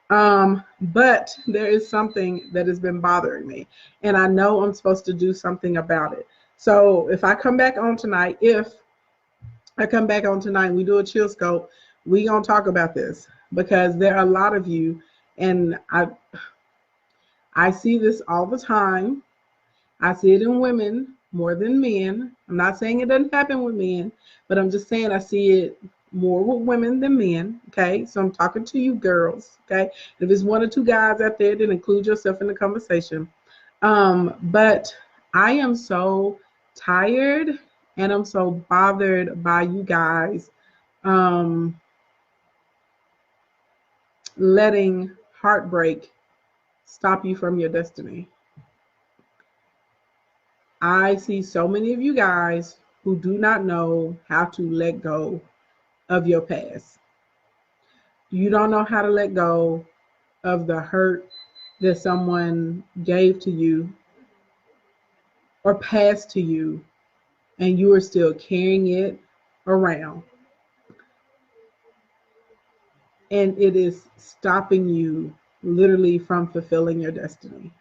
Speaker 1: But there is something that has been bothering me, and I know I'm supposed to do something about it. So if I come back on tonight, we do a chill scope, we gonna talk about this because there are a lot of you, and I see this all the time. I see it in women more than men. I'm not saying it doesn't happen with men, but I'm just saying I see it more with women than men. Okay, so I'm talking to you girls. Okay, if there's one or two guys out there, then include yourself in the conversation. But I am so tired and I'm so bothered by you guys letting heartbreak stop you from your destiny. I see so many of you guys who do not know how to let go of your past. You don't know how to let go of the hurt that someone gave to you or passed to you, and you are still carrying it around, and it is stopping you literally from fulfilling your destiny.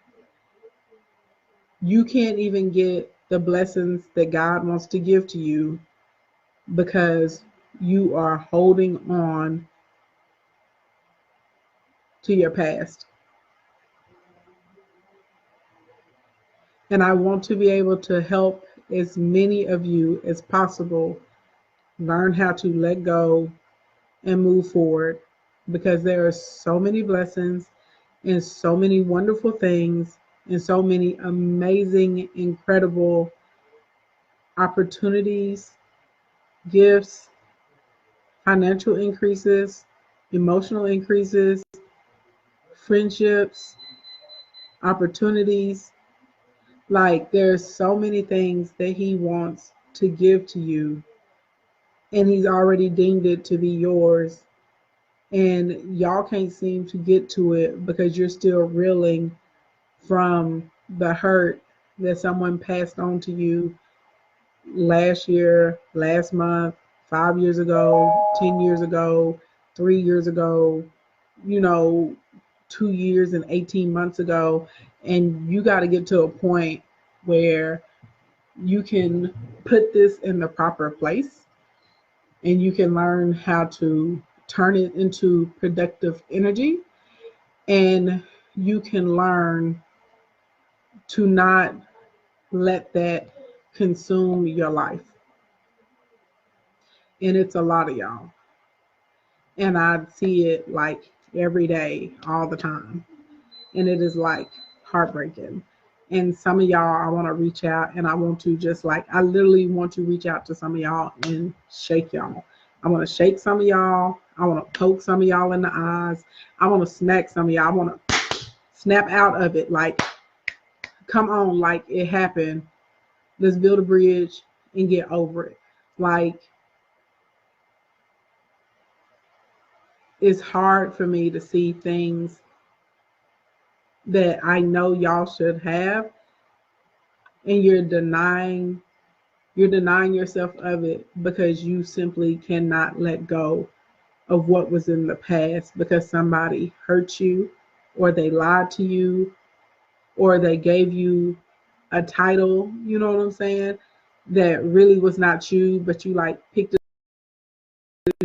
Speaker 1: You can't even get the blessings that God wants to give to you because you are holding on to your past. And I want to be able to help as many of you as possible learn how to let go and move forward, because there are so many blessings and so many wonderful things and so many amazing, incredible opportunities, gifts, financial increases, emotional increases, friendships, opportunities. Like, there's so many things that he wants to give to you, and he's already deemed it to be yours. And y'all can't seem to get to it because you're still reeling from the hurt that someone passed on to you last year, last month, 5 years ago, 10 years ago, 3 years ago, you know, 2 years and 18 months ago. And you got to get to a point where you can put this in the proper place, and you can learn how to turn it into productive energy, and you can learn to not let that consume your life. And it's a lot of y'all. And I see it like every day, all the time. And it is like heartbreaking. And some of y'all, I want to reach out, and I want to just like, I literally want to reach out to some of y'all and shake y'all. I want to shake some of y'all. I want to poke some of y'all in the eyes. I want to smack some of y'all. I want to snap out of it. Like, come on, like, it happened. Let's build a bridge and get over it. Like, it's hard for me to see things that I know y'all should have, and you're denying yourself of it because you simply cannot let go of what was in the past because somebody hurt you, or they lied to you, or they gave you a title, you know what I'm saying, that really was not you, but you like picked it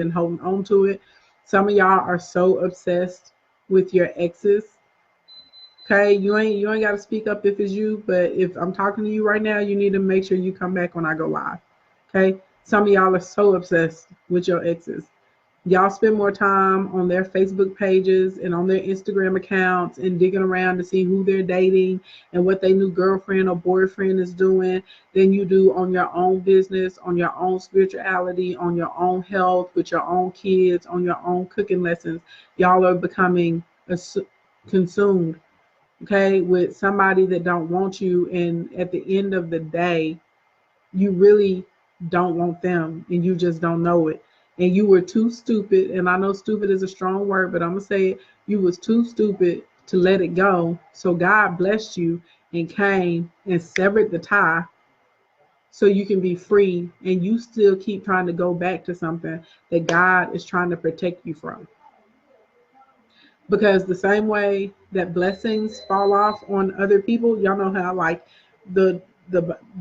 Speaker 1: and holding on to it. Some of y'all are so obsessed with your exes. Okay, you ain't got to speak up if it's you, but if I'm talking to you right now, you need to make sure you come back when I go live. Okay, some of y'all are so obsessed with your exes. Y'all spend more time on their Facebook pages and on their Instagram accounts and digging around to see who they're dating and what their new girlfriend or boyfriend is doing than you do on your own business, on your own spirituality, on your own health, with your own kids, on your own cooking lessons. Y'all are becoming consumed, okay, with somebody that don't want you, and at the end of the day, you really don't want them, and you just don't know it. And you were too stupid, and I know stupid is a strong word, but I'm gonna say it, you was too stupid to let it go. So God blessed you and came and severed the tie so you can be free, and you still keep trying to go back to something that God is trying to protect you from. Because the same way that blessings fall off on other people, y'all know how like the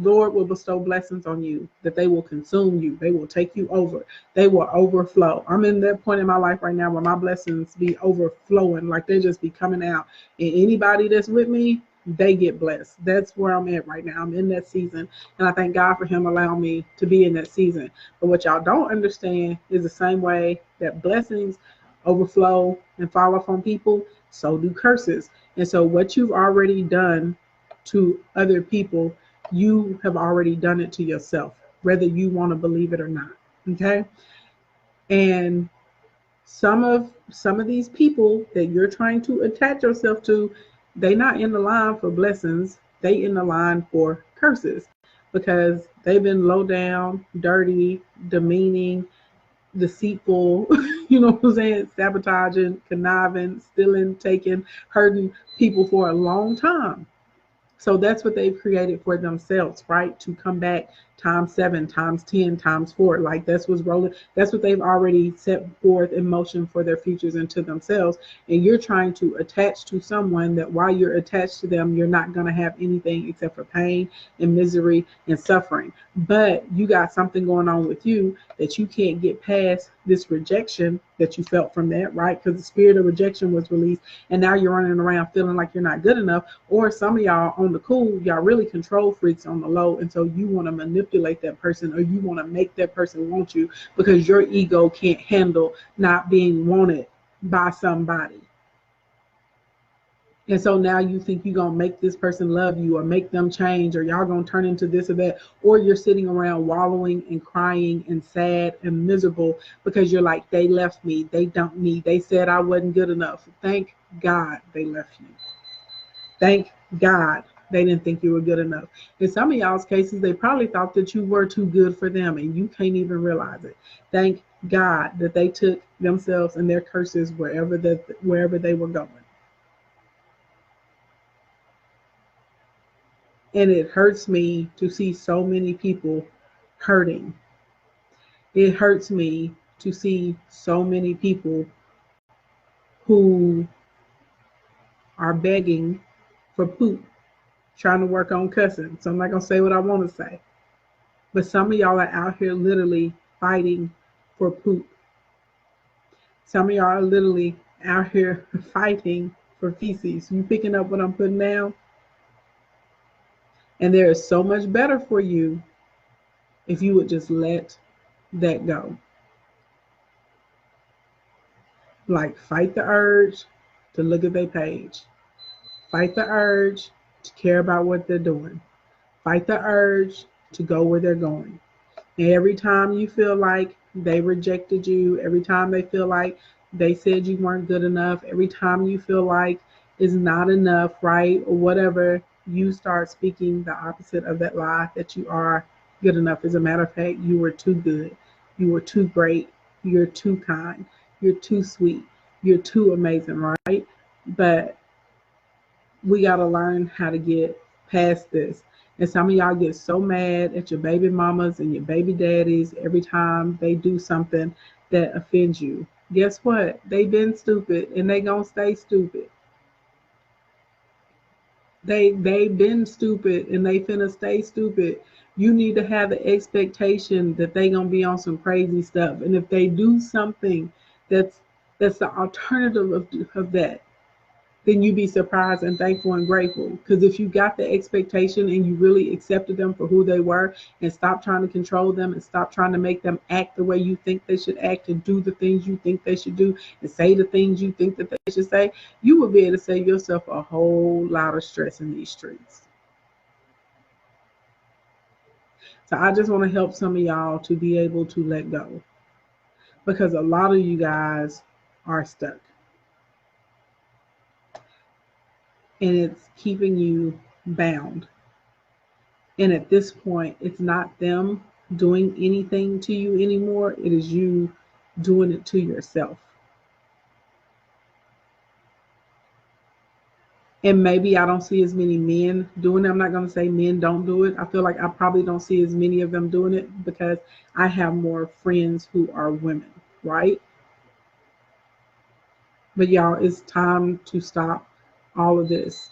Speaker 1: Lord will bestow blessings on you, that they will consume you, they will take you over, they will overflow. I'm in that point in my life right now where my blessings be overflowing, like they just be coming out, and anybody that's with me, they get blessed. That's where I'm at right now. I'm in that season, and I thank God for him allowing me to be in that season. But what y'all don't understand is the same way that blessings overflow and fall off on people, so do curses. And so what you've already done to other people, you have already done it to yourself, whether you want to believe it or not. Okay. And some of these people that you're trying to attach yourself to, they not in the line for blessings, they in the line for curses, because they've been low down, dirty, demeaning, deceitful, you know what I'm saying, sabotaging, conniving, stealing, taking, hurting people for a long time. So that's what they've created for themselves, right? To come back times 7, times 10, times 4. Like that's what's rolling. That's what they've already set forth in motion for their futures and to themselves. And you're trying to attach to someone that while you're attached to them, you're not going to have anything except for pain and misery and suffering. But you got something going on with you that you can't get past this rejection that you felt from that, right? Because the spirit of rejection was released, and now you're running around feeling like you're not good enough. Or some of y'all on the cool, y'all really control freaks on the low, and so you want to manipulate that person, or you want to make that person want you because your ego can't handle not being wanted by somebody. And so now you think you're going to make this person love you or make them change, or y'all going to turn into this or that. Or you're sitting around wallowing and crying and sad and miserable because you're like, they left me. They dumped me. They said I wasn't good enough. Thank God they left you. Thank God they didn't think you were good enough. In some of y'all's cases, they probably thought that you were too good for them and you can't even realize it. Thank God that they took themselves and their curses wherever they were going. And it hurts me to see so many people hurting. It hurts me to see so many people who are begging for poop, trying to work on cussing. So I'm not going to say what I want to say. But some of y'all are out here literally fighting for poop. Some of y'all are literally out here fighting for feces. You picking up what I'm putting down? And there is so much better for you if you would just let that go. Like, fight the urge to look at their page. Fight the urge to care about what they're doing. Fight the urge to go where they're going. And every time you feel like they rejected you, every time they feel like they said you weren't good enough, every time you feel like it's not enough, right, or whatever, you start speaking the opposite of that lie, that you are good enough. As a matter of fact, you were too good. You were too great. You're too kind. You're too sweet. You're too amazing, right? But we got to learn how to get past this. And some of y'all get so mad at your baby mamas and your baby daddies every time they do something that offends you. Guess what? They've been stupid and they gonna stay stupid. They've been stupid and they finna stay stupid. You need to have the expectation that they gonna be on some crazy stuff. And if they do something that's the alternative of that, then you be surprised and thankful and grateful. Because if you got the expectation and you really accepted them for who they were and stop trying to control them and stop trying to make them act the way you think they should act and do the things you think they should do and say the things you think that they should say, you will be able to save yourself a whole lot of stress in these streets. So I just want to help some of y'all to be able to let go, because a lot of you guys are stuck. And it's keeping you bound. And at this point, it's not them doing anything to you anymore. It is you doing it to yourself. And maybe I don't see as many men doing it. I'm not going to say men don't do it. I feel like I probably don't see as many of them doing it because I have more friends who are women, right? But y'all, it's time to stop all of this.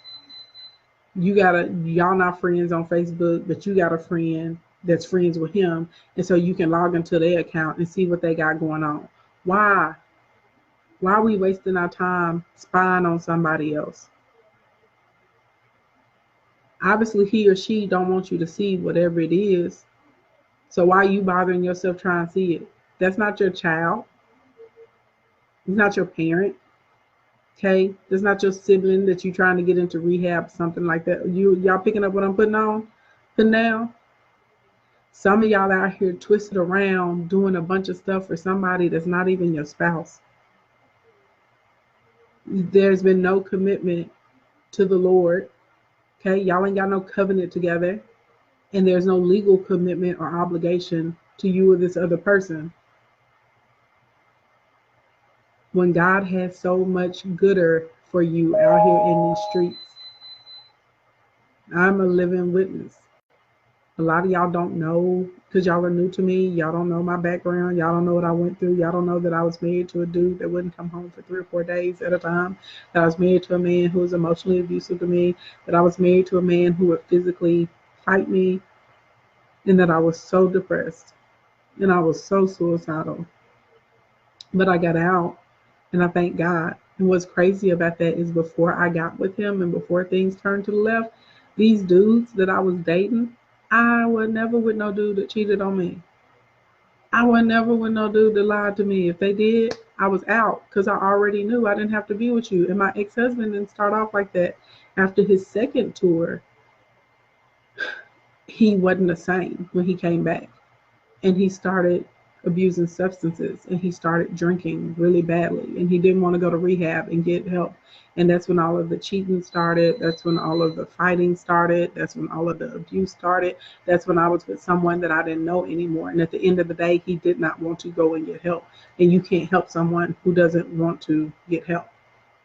Speaker 1: Y'all not friends on Facebook, but you got a friend that's friends with him, and so you can log into their account and see what they got going on. Why are we wasting our time spying on somebody else? Obviously he or she don't want you to see whatever it is, so why are you bothering yourself trying to see it? That's not your child. It's not your parent. Okay, that's not your sibling that you're trying to get into rehab, something like that. Y'all picking up what I'm putting down? Some of y'all out here twisted around doing a bunch of stuff for somebody that's not even your spouse. There's been no commitment to the Lord. Okay, y'all ain't got no covenant together, and there's no legal commitment or obligation to you or this other person. When God has so much gooder for you out here in these streets. I'm a living witness. A lot of y'all don't know because y'all are new to me. Y'all don't know my background. Y'all don't know what I went through. Y'all don't know that I was married to a dude that wouldn't come home for 3 or 4 days at a time. That I was married to a man who was emotionally abusive to me. That I was married to a man who would physically fight me. And that I was so depressed. And I was so suicidal. But I got out and I thank God. And what's crazy about that is before I got with him and before things turned to the left, these dudes that I was dating, I would never with no dude that cheated on me. I would never with no dude that lied to me. If they did, I was out because I already knew I didn't have to be with you. And my ex-husband didn't start off like that. After his second tour, he wasn't the same when he came back. And he started abusing substances and he started drinking really badly and he didn't want to go to rehab and get help. And that's when all of the cheating started. That's when all of the fighting started. That's when all of the abuse started. That's when I was with someone that I didn't know anymore. And at the end of the day, he did not want to go and get help. And you can't help someone who doesn't want to get help,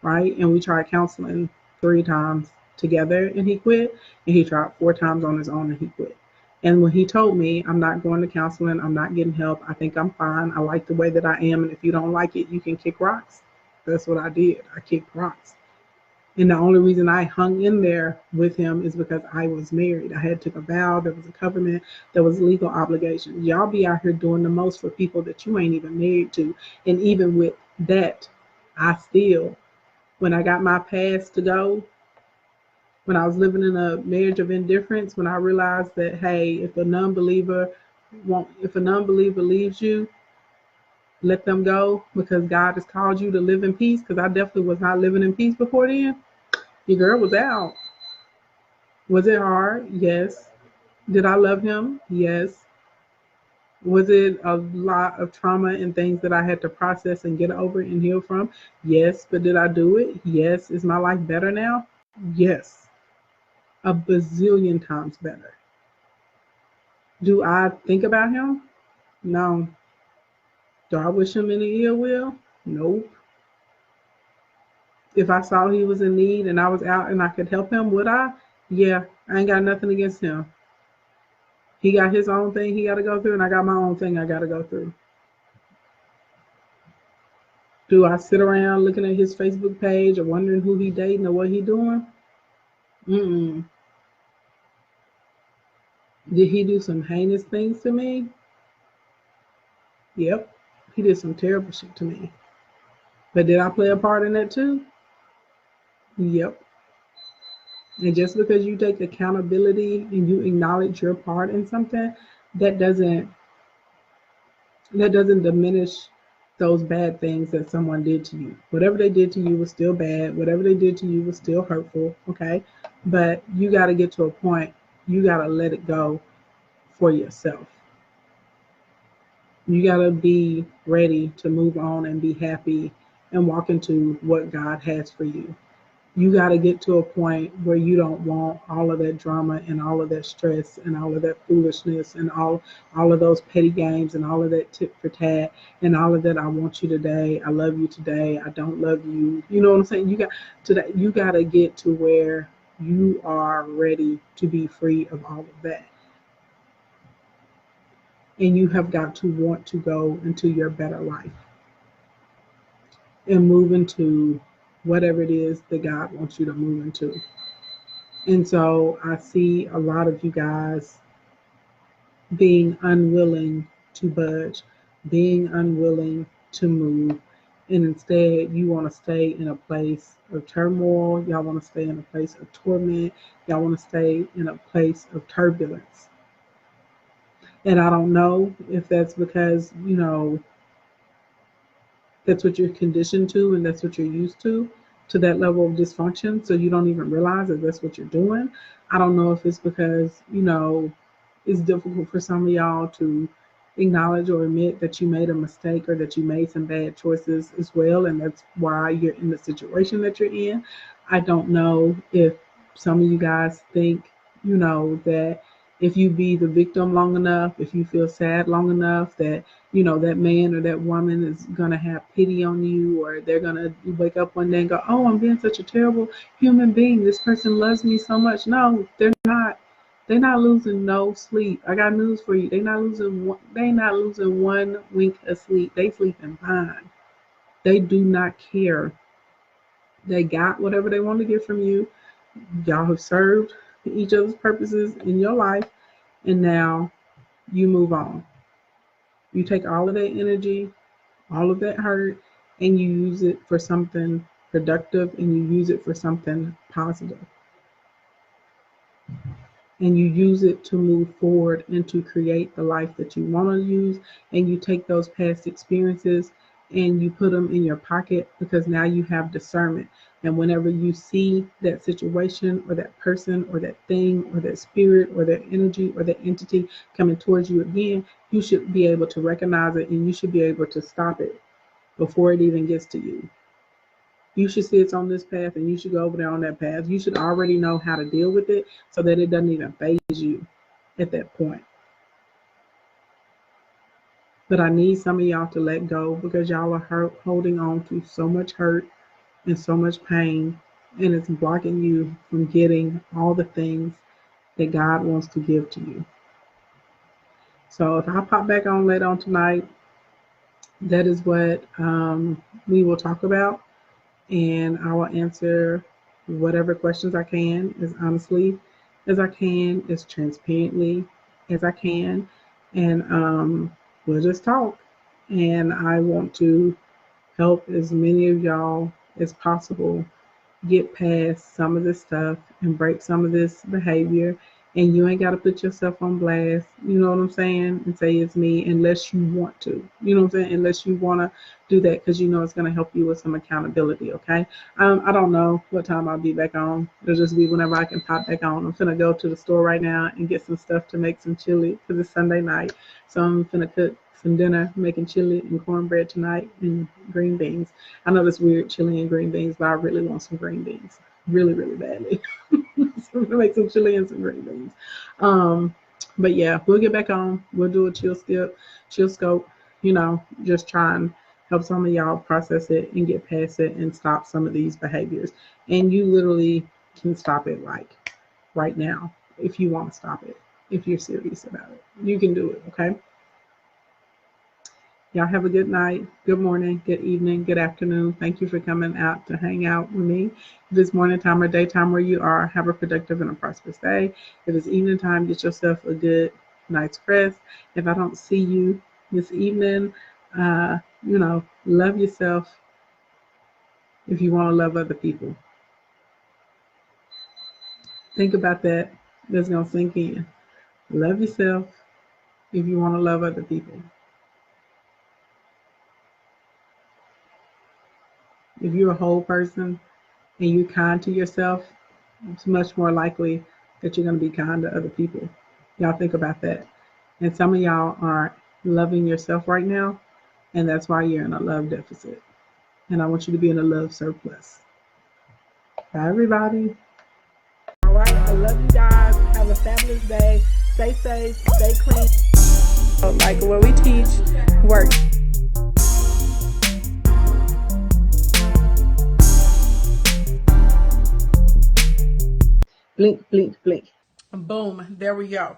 Speaker 1: right? And we tried counseling 3 times together and he quit. And he tried 4 times on his own and he quit. And when he told me, I'm not going to counseling, I'm not getting help, I think I'm fine, I like the way that I am, and if you don't like it, you can kick rocks. That's what I did. I kicked rocks. And the only reason I hung in there with him is because I was married. I had took a vow, there was a covenant, there was legal obligation. Y'all be out here doing the most for people that you ain't even married to. And even with that, I still, when I got my pass to go, when I was living in a marriage of indifference, when I realized that, hey, if a non-believer leaves you, let them go because God has called you to live in peace. Because I definitely was not living in peace before then. Your girl was out. Was it hard? Yes. Did I love him? Yes. Was it a lot of trauma and things that I had to process and get over and heal from? Yes. But did I do it? Yes. Is my life better now? Yes. A bazillion times better. Do I think about him? No. Do I wish him any ill will? Nope. If I saw he was in need and I was out and I could help him, would I? Yeah, I ain't got nothing against him. He got his own thing he got to go through, and I got my own thing I got to go through. Do I sit around looking at his Facebook page or wondering who he dating or what he doing? Mm-mm. Did he do some heinous things to me? Yep. He did some terrible shit to me. But did I play a part in that too? Yep. And just because you take accountability and you acknowledge your part in something, that doesn't diminish those bad things that someone did to you. Whatever they did to you was still bad. Whatever they did to you was still hurtful. Okay. But you got to get to a point, you got to let it go for yourself. You got to be ready to move on and be happy and walk into what God has for you. You got to get to a point where you don't want all of that drama and all of that stress and all of that foolishness and all of those petty games and all of that tit for tat and all of that. I want you today. I love you today. I don't love you. You know what I'm saying? You got to get to where you are ready to be free of all of that. And you have got to want to go into your better life and move into whatever it is that God wants you to move into. And so I see a lot of you guys being unwilling to budge, being unwilling to move. And instead, you want to stay in a place of turmoil. Y'all want to stay in a place of torment. Y'all want to stay in a place of turbulence. And I don't know if that's because, that's what you're conditioned to and that's what you're used to that level of dysfunction. So you don't even realize that that's what you're doing. I don't know if it's because, it's difficult for some of y'all to acknowledge or admit that you made a mistake or that you made some bad choices as well. And that's why you're in the situation that you're in. I don't know if some of you guys think, that If you be the victim long enough, if you feel sad long enough that, you know, that man or that woman is going to have pity on you, or they're going to wake up one day and go, oh, I'm being such a terrible human being. This person loves me so much. No, they're not. They're not losing no sleep. I got news for you. They're not losing one, they not losing one wink of sleep. They sleeping fine. They do not care. They got whatever they want to get from you. Y'all have served each other's purposes in your life, and now you move on. You take all of that energy, all of that hurt, and you use it for something productive, and you use it for something positive. And you use it to move forward and to create the life that you want to use. And you take those past experiences and you put them in your pocket, because now you have discernment. And whenever you see that situation or that person or that thing or that spirit or that energy or that entity coming towards you again, you should be able to recognize it, and you should be able to stop it before it even gets to you. You should see it's on this path, and you should go over there on that path. You should already know how to deal with it so that it doesn't even faze you at that point. But I need some of y'all to let go, because y'all are holding on to so much hurt and so much pain, and it's blocking you from getting all the things that God wants to give to you. So if I pop back on later on tonight, that is what we will talk about. And I will answer whatever questions I can, as honestly as I can, as transparently as I can. And we'll just talk. And I want to help as many of y'all as possible get past some of this stuff and break some of this behavior. And you ain't got to put yourself on blast, you know what I'm saying, and say it's me, unless you want to, you know what I'm saying, unless you want to do that, because you know it's going to help you with some accountability, okay? I don't know what time I'll be back on. It'll just be whenever I can pop back on. I'm finna go to the store right now and get some stuff to make some chili, because it's Sunday night. So I'm finna cook some dinner, making chili and cornbread tonight and green beans. I know this weird, chili and green beans, but I really want some green beans, really, really badly. So I'm gonna make some chili and some green beans. But yeah, we'll get back on. We'll do a chill scope, you know, just try and help some of y'all process it and get past it and stop some of these behaviors. And you literally can stop it like right now if you want to stop it, if you're serious about it. You can do it, okay? Y'all have a good night, good morning, good evening, good afternoon. Thank you for coming out to hang out with me. If it's morning time or daytime where you are, have a productive and a prosperous day. If it's evening time, get yourself a good night's rest. If I don't see you this evening, you know, love yourself if you want to love other people. Think about that. That's going to sink in. Love yourself if you want to love other people. If you're a whole person and you're kind to yourself, it's much more likely that you're going to be kind to other people. Y'all think about that. And some of y'all aren't loving yourself right now, and that's why you're in a love deficit. And I want you to be in a love surplus. Bye, everybody. All right, I love you guys. Have a fabulous day. Stay safe, stay clean. Like what we teach, work. Blink, blink, blink. Boom, there we go.